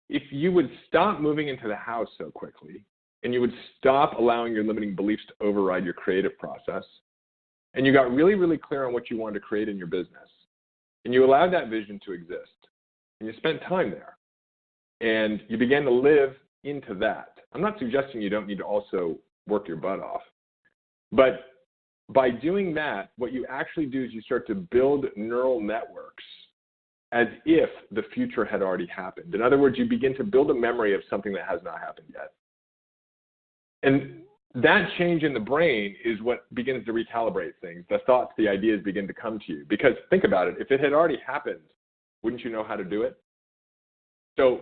if you would stop moving into the how so quickly, and you would stop allowing your limiting beliefs to override your creative process, and you got really, really clear on what you wanted to create in your business, and you allowed that vision to exist, and you spent time there, and you began to live into that. I'm not suggesting you don't need to also work your butt off, but by doing that, what you actually do is you start to build neural networks as if the future had already happened. In other words, you begin to build a memory of something that has not happened yet. And that change in the brain is what begins to recalibrate things. The thoughts, the ideas begin to come to you. Because think about it, if it had already happened, wouldn't you know how to do it? So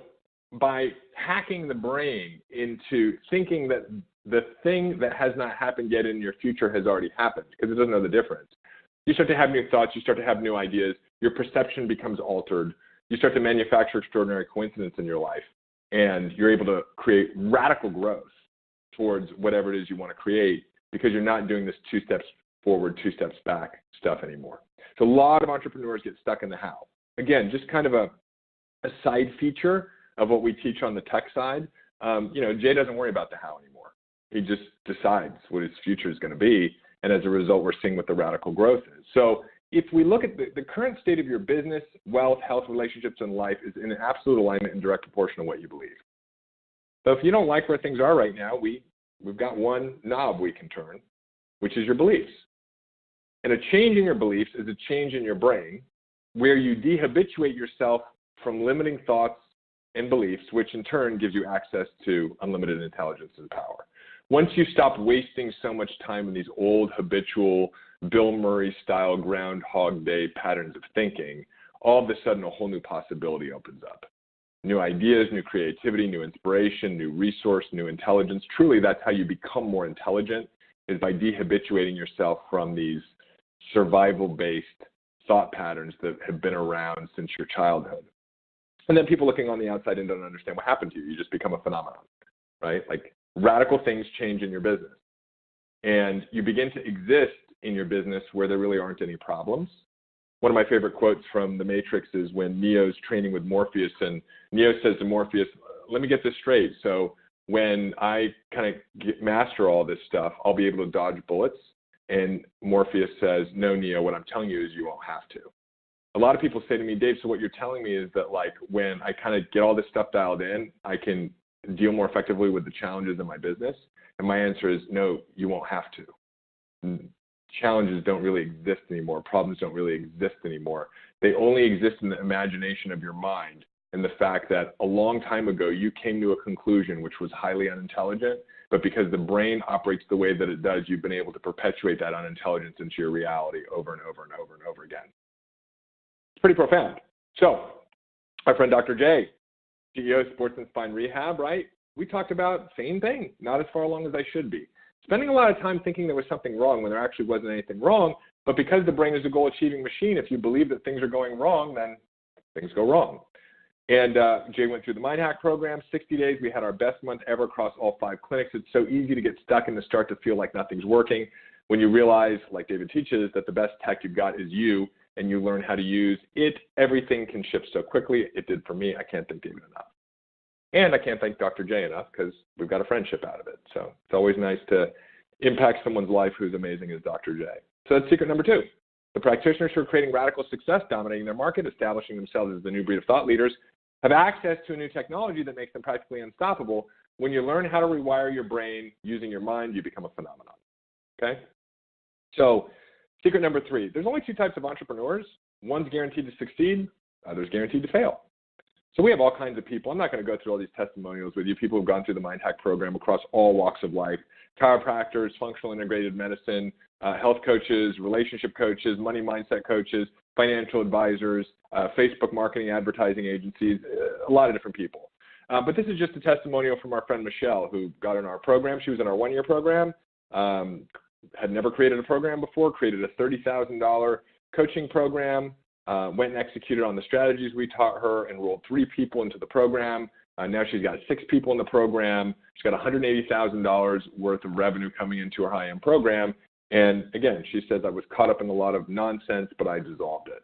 by hacking the brain into thinking that the thing that has not happened yet in your future has already happened, because it doesn't know the difference, you start to have new thoughts, you start to have new ideas, your perception becomes altered, you start to manufacture extraordinary coincidence in your life, and you're able to create radical growth towards whatever it is you want to create because you're not doing this 2 steps forward, 2 steps back stuff anymore. So a lot of entrepreneurs get stuck in the how. Again, just kind of a side feature of what we teach on the tech side. Jay doesn't worry about the how anymore. He just decides what his future is going to be, and as a result, we're seeing what the radical growth is. So if we look at the current state of your business, wealth, health, relationships, and life is in absolute alignment and direct proportion to what you believe. So if you don't like where things are right now, we've got one knob we can turn, which is your beliefs. And a change in your beliefs is a change in your brain where you dehabituate yourself from limiting thoughts and beliefs, which in turn gives you access to unlimited intelligence and power. Once you stop wasting so much time in these old habitual Bill Murray-style Groundhog Day patterns of thinking, all of a sudden a whole new possibility opens up. New ideas, new creativity, new inspiration, new resource, new intelligence. Truly, that's how you become more intelligent, is by dehabituating yourself from these survival-based thought patterns that have been around since your childhood. And then people looking on the outside and don't understand what happened to you. You just become a phenomenon, right? Like radical things change in your business. And you begin to exist in your business where there really aren't any problems. One of my favorite quotes from The Matrix is when Neo's training with Morpheus, and Neo says to Morpheus, let me get this straight. So when I kind of master all this stuff, I'll be able to dodge bullets. And Morpheus says, no, Neo, what I'm telling you is you won't have to. A lot of people say to me, Dave, so what you're telling me is that like when I kind of get all this stuff dialed in, I can deal more effectively with the challenges in my business? And my answer is no, you won't have to. Challenges don't really exist anymore. Problems don't really exist anymore. They only exist in the imagination of your mind and the fact that a long time ago you came to a conclusion which was highly unintelligent, but because the brain operates the way that it does, you've been able to perpetuate that unintelligence into your reality over and over and over and over again. It's pretty profound. So, our friend Dr. J, CEO of Sports and Spine Rehab, right? We talked about same thing, not as far along as I should be. Spending a lot of time thinking there was something wrong when there actually wasn't anything wrong, but because the brain is a goal-achieving machine, if you believe that things are going wrong, then things go wrong. And Jay went through the Mind Hack program, 60 days. We had our best month ever across all 5 clinics. It's so easy to get stuck and to start to feel like nothing's working when you realize, like David teaches, that the best tech you've got is you, and you learn how to use it. Everything can ship so quickly. It did for me. I can't thank David enough. And I can't thank Dr. Jay enough because we've got a friendship out of it. So it's always nice to impact someone's life who's amazing as Dr. Jay. So that's secret number 2. The practitioners who are creating radical success, dominating their market, establishing themselves as the new breed of thought leaders, have access to a new technology that makes them practically unstoppable. When you learn how to rewire your brain using your mind, you become a phenomenon, okay? So secret number 3, there's only 2 types of entrepreneurs. One's guaranteed to succeed, others guaranteed to fail. So we have all kinds of people. I'm not going to go through all these testimonials with you, people who've gone through the Mind Hack program across all walks of life, chiropractors, functional integrated medicine, health coaches, relationship coaches, money mindset coaches, financial advisors, Facebook marketing, advertising agencies, a lot of different people. But this is just a testimonial from our friend Michelle, who got in our program. She was in our 1-year program, had never created a program before, created a $30,000 coaching program, went and executed on the strategies we taught her, enrolled 3 people into the program. Now she's got 6 people in the program. She's got $180,000 worth of revenue coming into her high-end program. And again, she says, I was caught up in a lot of nonsense, but I dissolved it.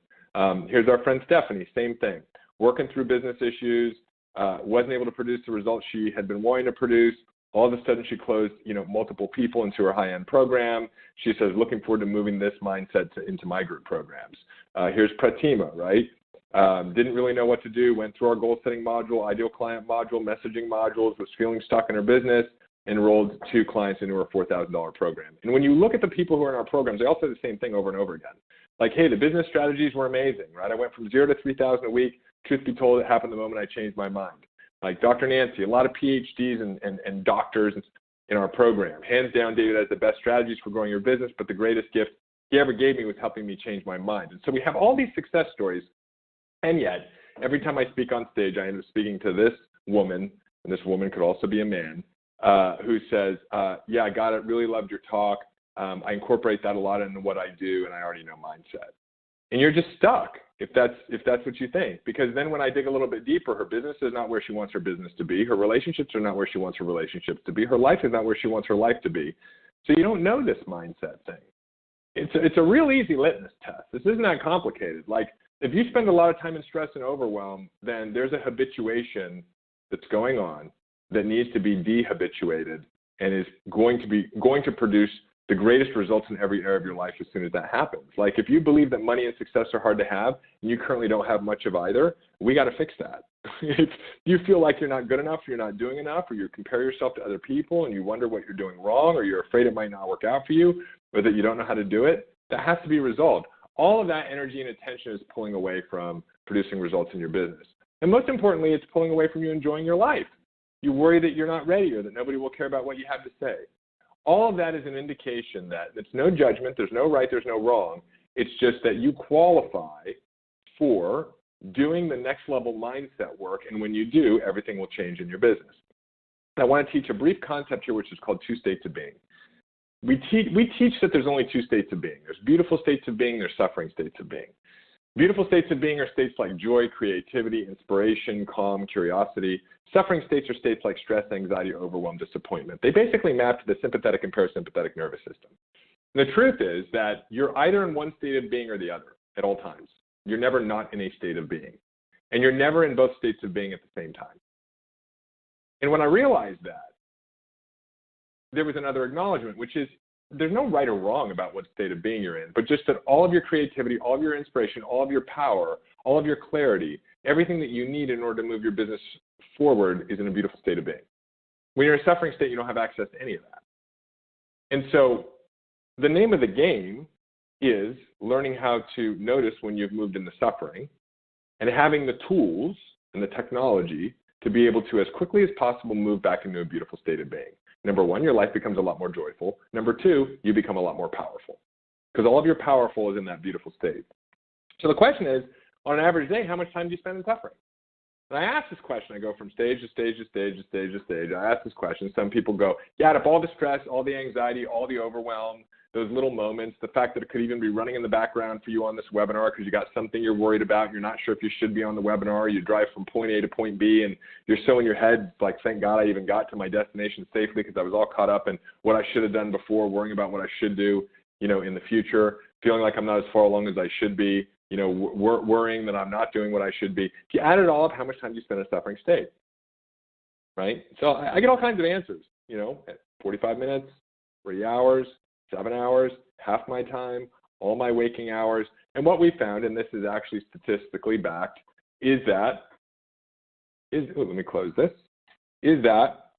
Here's our friend Stephanie, same thing. Working through business issues, wasn't able to produce the results she had been wanting to produce. All of a sudden, she closed, multiple people into her high-end program. She says, looking forward to moving this mindset into my group programs. Here's Pratima, right? Didn't really know what to do, went through our goal-setting module, ideal client module, messaging modules, was feeling stuck in her business, enrolled 2 clients into her $4,000 program. And when you look at the people who are in our programs, they all say the same thing over and over again. Like, hey, the business strategies were amazing, right? I went from 0 to 3,000 a week. Truth be told, it happened the moment I changed my mind. Like Dr. Nancy, a lot of PhDs and doctors in our program. Hands down, David has the best strategies for growing your business, but the greatest gift he ever gave me was helping me change my mind. And so we have all these success stories, and yet every time I speak on stage, I end up speaking to this woman, and this woman could also be a man, who says, yeah, I got it, really loved your talk. I incorporate that a lot into what I do, and I already know mindset. And you're just stuck if that's what you think. Because then when I dig a little bit deeper, her business is not where she wants her business to be. Her relationships are not where she wants her relationships to be. Her life is not where she wants her life to be. So you don't know this mindset thing. It's a real easy litmus test. This isn't that complicated. Like, if you spend a lot of time in stress and overwhelm, then there's a habituation that's going on that needs to be dehabituated and is going to produce the greatest results in every area of your life as soon as that happens. Like, if you believe that money and success are hard to have and you currently don't have much of either, we got to fix that. If you feel like you're not good enough, you're not doing enough, or you compare yourself to other people and you wonder what you're doing wrong, or you're afraid it might not work out for you, or that you don't know how to do it, that has to be resolved. All of that energy and attention is pulling away from producing results in your business. And most importantly, it's pulling away from you enjoying your life. You worry that you're not ready or that nobody will care about what you have to say. All of that is an indication that it's no judgment, there's no right, there's no wrong. It's just that you qualify for doing the next level mindset work, and when you do, everything will change in your business. I want to teach a brief concept here, which is called 2 states of being. We teach that there's only 2 states of being. There's beautiful states of being, there's suffering states of being. Beautiful states of being are states like joy, creativity, inspiration, calm, curiosity. Suffering states are states like stress, anxiety, overwhelm, disappointment. They basically map to the sympathetic and parasympathetic nervous system. And the truth is that you're either in one state of being or the other at all times. You're never not in a state of being. And you're never in both states of being at the same time. And when I realized that, there was another acknowledgement, which is there's no right or wrong about what state of being you're in, but just that all of your creativity, all of your inspiration, all of your power, all of your clarity, everything that you need in order to move your business forward is in a beautiful state of being. When you're in a suffering state, you don't have access to any of that. And so the name of the game is learning how to notice when you've moved into suffering and having the tools and the technology to be able to, as quickly as possible, move back into a beautiful state of being. Number 1, your life becomes a lot more joyful. Number 2, you become a lot more powerful because all of your powerful is in that beautiful state. So the question is, on an average day, how much time do you spend in suffering? And I ask this question. I go from stage to stage to stage to stage to stage. I ask this question. Some people go, yeah, out of all the stress, all the anxiety, all the overwhelm, those little moments, the fact that it could even be running in the background for you on this webinar because you got something you're worried about, you're not sure if you should be on the webinar, you drive from point A to point B, and you're so in your head, like, thank God I even got to my destination safely because I was all caught up in what I should have done before, worrying about what I should do, you know, in the future, feeling like I'm not as far along as I should be, you know, worrying that I'm not doing what I should be. If you add it all up, how much time do you spend in a suffering state, right? So I get all kinds of answers, you know, at 45 minutes, 3 hours, 7 hours, half my time, all my waking hours. And what we found, and this is actually statistically backed, is that, let me close this, is that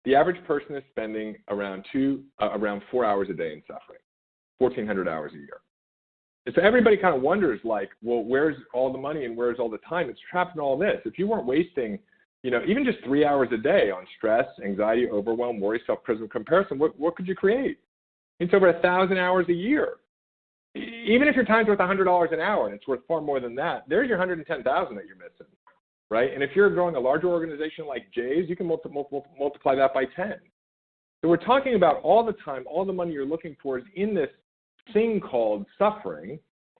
the average person is spending around 4 hours a day in suffering, 1,400 hours a year. And so everybody kind of wonders, like, well, where's all the money and where's all the time? It's trapped in all this. If you weren't wasting, you know, even just 3 hours a day on stress, anxiety, overwhelm, worry, self-criticism, comparison, what could you create? It's over 1,000 hours a year. Even if your time's worth $100 an hour and it's worth far more than that, there's your $110,000 that you're missing, right? And if you're growing a larger organization like Jay's, you can multiply that by 10. So we're talking about all the time, all the money you're looking for is in this thing called suffering.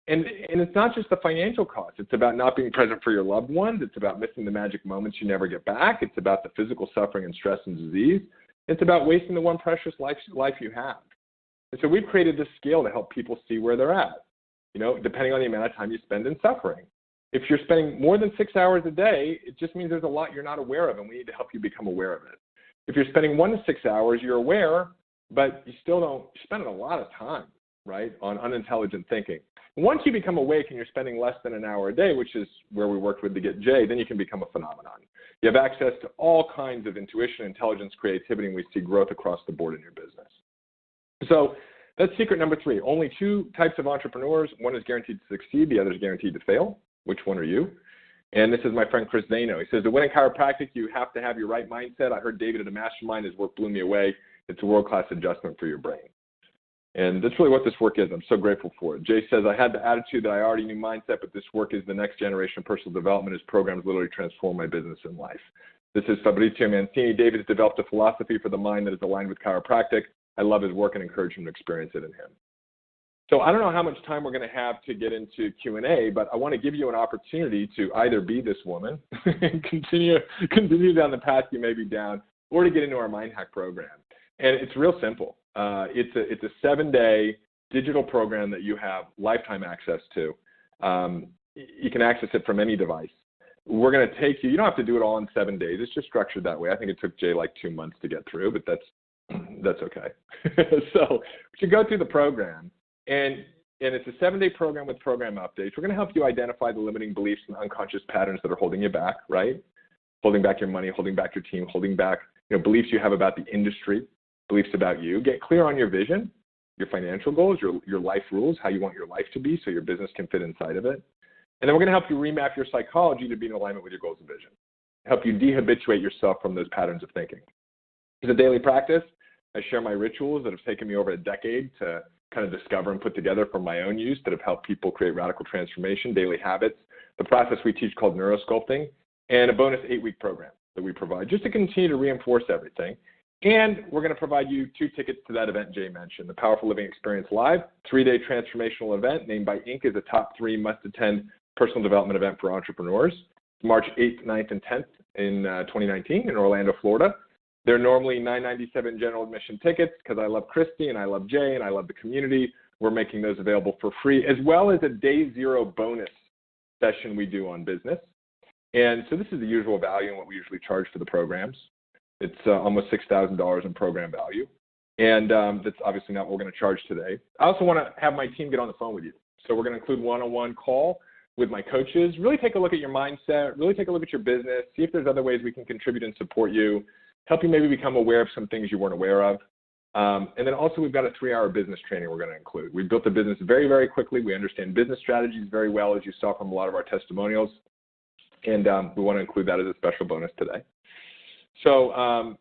And it's not just the financial cost. It's about not being present for your loved ones. It's about missing the magic moments you never get back. It's about the physical suffering and stress and disease. It's about wasting the one precious life you have. And so we've created this scale to help people see where they're at, you know, depending on the amount of time you spend in suffering. If you're spending more than 6 hours a day, it just means there's a lot you're not aware of, and we need to help you become aware of it. If you're spending 1 to 6 hours, you're aware, but you still don't spend a lot of time, right, on unintelligent thinking. Once you become awake and you're spending less than an hour a day, which is where we worked with to get Jay, then you can become a phenomenon. You have access to all kinds of intuition, intelligence, creativity, and we see growth across the board in your business. So that's secret number 3. Only 2 types of entrepreneurs. One is guaranteed to succeed. The other is guaranteed to fail. Which one are you? And this is my friend Chris Zano. He says, to win in chiropractic, you have to have your right mindset. I heard David at a mastermind. His work blew me away. It's a world-class adjustment for your brain. And that's really what this work is. I'm so grateful for it. Jay says, I had the attitude that I already knew mindset, but this work is the next generation of personal development. His programs literally transform my business and life. This is Fabrizio Mancini. David has developed a philosophy for the mind that is aligned with chiropractic. I love his work and encourage him to experience it in him. So I don't know how much time we're going to have to get into Q&A, but I want to give you an opportunity to either be this woman and continue down the path you may be down, or to get into our Mind Hack program. And it's real simple. It's a 7-day digital program that you have lifetime access to. You can access it from any device. We're going to take you. You don't have to do it all in 7 days. It's just structured that way. I think it took Jay like 2 months to get through, but that's okay. So you go through the program, and it's a 7-day program with program updates. We're going to help you identify the limiting beliefs and unconscious patterns that are holding you back, right? Holding back your money, holding back your team, holding back, beliefs you have about the industry, beliefs about you. Get clear on your vision, your financial goals, your life rules, how you want your life to be so your business can fit inside of it. And then we're going to help you remap your psychology to be in alignment with your goals and vision. Help you dehabituate yourself from those patterns of thinking. It's a daily practice. I share my rituals that have taken me over a decade to kind of discover and put together for my own use that have helped people create radical transformation, daily habits, the process we teach called neurosculpting, and a bonus 8-week program that we provide just to continue to reinforce everything. And we're going to provide you 2 tickets to that event Jay mentioned, the Powerful Living Experience Live, 3-day transformational event named by Inc. as a top 3 must-attend personal development event for entrepreneurs. March 8th, 9th, and 10th in 2019 in Orlando, Florida. They're normally $9.97 general admission tickets because I love Christy and I love Jay and I love the community. We're making those available for free, as well as a day 0 bonus session we do on business. And so this is the usual value and what we usually charge for the programs. It's almost $6,000 in program value. And that's obviously not what we're going to charge today. I also want to have my team get on the phone with you. So we're going to include one-on-one call with my coaches. Really take a look at your mindset. Really take a look at your business. See if there's other ways we can contribute and support you. Help you maybe become aware of some things you weren't aware of. And then also we've got a 3-hour business training we're going to include. We built the business very, very quickly. We understand business strategies very well, as you saw from a lot of our testimonials. And we want to include that as a special bonus today. So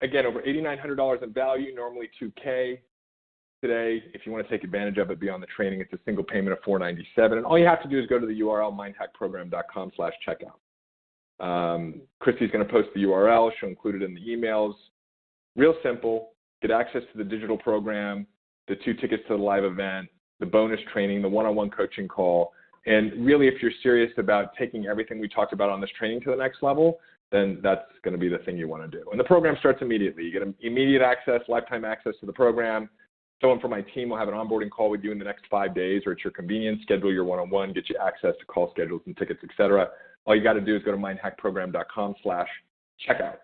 again, over $8,900 in value, normally $2,000 today. If you want to take advantage of it beyond the training, it's a single payment of $497. And all you have to do is go to the URL mindhackprogram.com/checkout. Christy's going to post the URL. She'll include it in the emails. Real simple. get access to the digital program, the 2 tickets to the live event, the bonus training, the one-on-one coaching call. And really, if you're serious about taking everything we talked about on this training to the next level, then that's going to be the thing you want to do. And the program starts immediately. You get immediate access, lifetime access to the program. Someone from my team will have an onboarding call with you in the next 5 days, or at your convenience, schedule your one-on-one, get you access to call schedules and tickets, etc. All you got to do is go to mindhackprogram.com/checkout.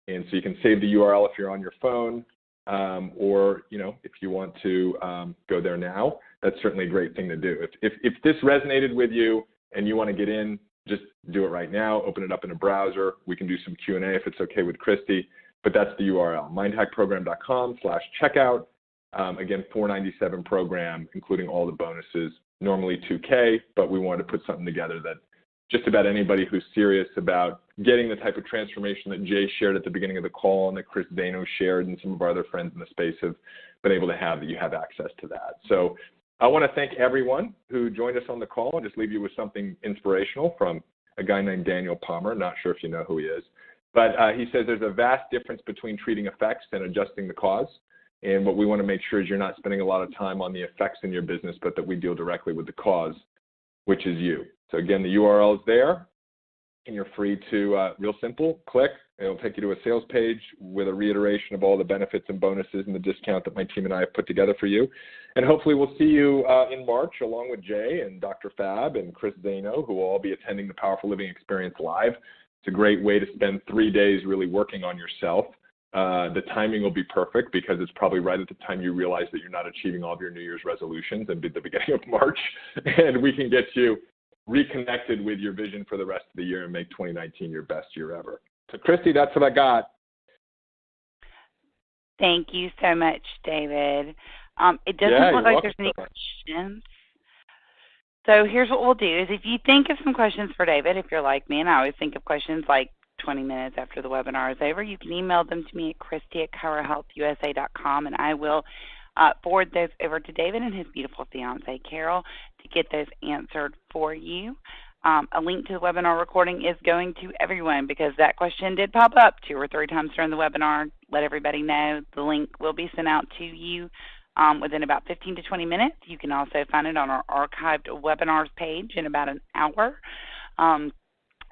And so you can save the URL if you're on your phone, or, if you want to go there now, that's certainly a great thing to do. If this resonated with you and you want to get in, just do it right now. Open it up in a browser. We can do some Q&A if it's okay with Christy, but that's the URL, mindhackprogram.com/checkout. Again, $497 program, including all the bonuses, normally $2K, but we wanted to put something together that just about anybody who's serious about getting the type of transformation that Jay shared at the beginning of the call and that Chris Dano shared and some of our other friends in the space have been able to have, that you have access to that. So I want to thank everyone who joined us on the call and just leave you with something inspirational from a guy named Daniel Palmer. Not sure if you know who he is, but he says there's a vast difference between treating effects and adjusting the cause. And what we want to make sure is you're not spending a lot of time on the effects in your business, but that we deal directly with the cause, which is you. So again, the URL is there, and you're free to, real simple, click. It'll take you to a sales page with a reiteration of all the benefits and bonuses and the discount that my team and I have put together for you. And hopefully we'll see you in March, along with Jay and Dr. Fab and Chris Dano, who will all be attending the Powerful Living Experience Live. It's a great way to spend 3 days really working on yourself. The timing will be perfect because it's probably right at the time you realize that you're not achieving all of your New Year's resolutions and be the beginning of March. And we can get you reconnected with your vision for the rest of the year and make 2019 your best year ever. So, Christy, that's what I got. Thank you so much, David. It doesn't look like there's any questions. So here's what we'll do is if you think of some questions for David, if you're like me, and I always think of questions like 20 minutes after the webinar is over, you can email them to me at Christy@ChiroHealthUSA.com, and I will forward those over to David and his beautiful fiancée, Carol, to get those answered for you. A link to the webinar recording is going to everyone because that question did pop up 2 or 3 times during the webinar. Let everybody know the link will be sent out to you within about 15 to 20 minutes. You can also find it on our archived webinars page in about an hour.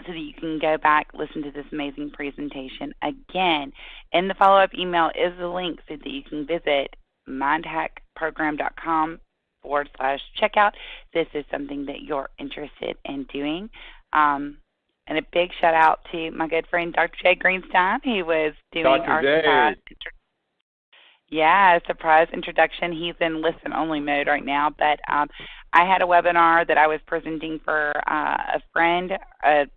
So that you can go back, listen to this amazing presentation. Again, in the follow-up email is the link so that you can visit mindhackprogram.com/checkout. This is something that you're interested in doing. And a big shout out to my good friend, Dr. Jay Greenstein. He was doing our surprise introduction. He's in listen-only mode right now, but I had a webinar that I was presenting for a friend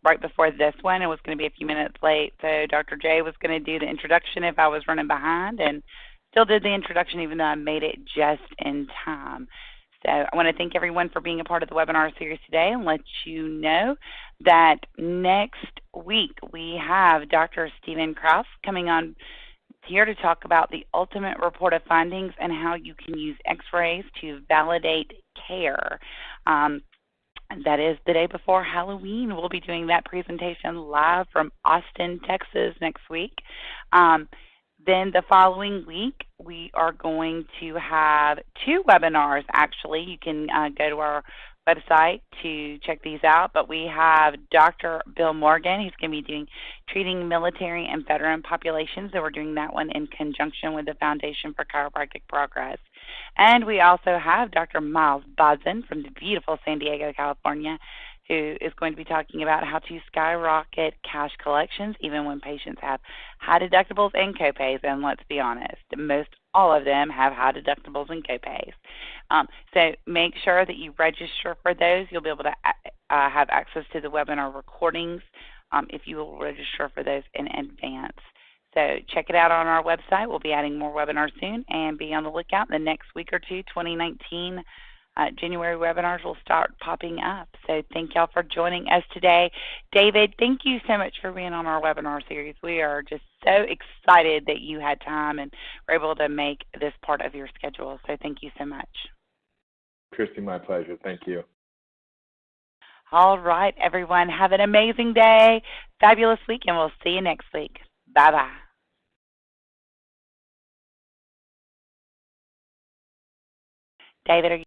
right before this one. It was going to be a few minutes late, so Dr. J was going to do the introduction if I was running behind, and still did the introduction even though I made it just in time. So I want to thank everyone for being a part of the webinar series today and let you know that next week we have Dr. Stephen Krause coming on here to talk about the ultimate report of findings and how you can use x-rays to validate care. That is the day before Halloween. We'll be doing that presentation live from Austin, Texas next week. Then the following week, we are going to have 2 webinars, actually. You can go to our website to check these out, but we have Dr. Bill Morgan. He's going to be doing treating military and veteran populations, so we're doing that one in conjunction with the Foundation for Chiropractic Progress. And we also have Dr. Miles Bodzin from the beautiful San Diego, California, who is going to be talking about how to skyrocket cash collections even when patients have high deductibles and copays. And let's be honest, most all of them have high deductibles and copays. So make sure that you register for those. You'll be able to have access to the webinar recordings if you will register for those in advance. So check it out on our website. We'll be adding more webinars soon, and be on the lookout. The next week or two, 2019 January webinars will start popping up. So thank y'all for joining us today. David, thank you so much for being on our webinar series. We are just so excited that you had time and were able to make this part of your schedule. So thank you so much. Christy, my pleasure. Thank you. All right, everyone. Have an amazing day, fabulous week, and we'll see you next week. Bye-bye. David, are you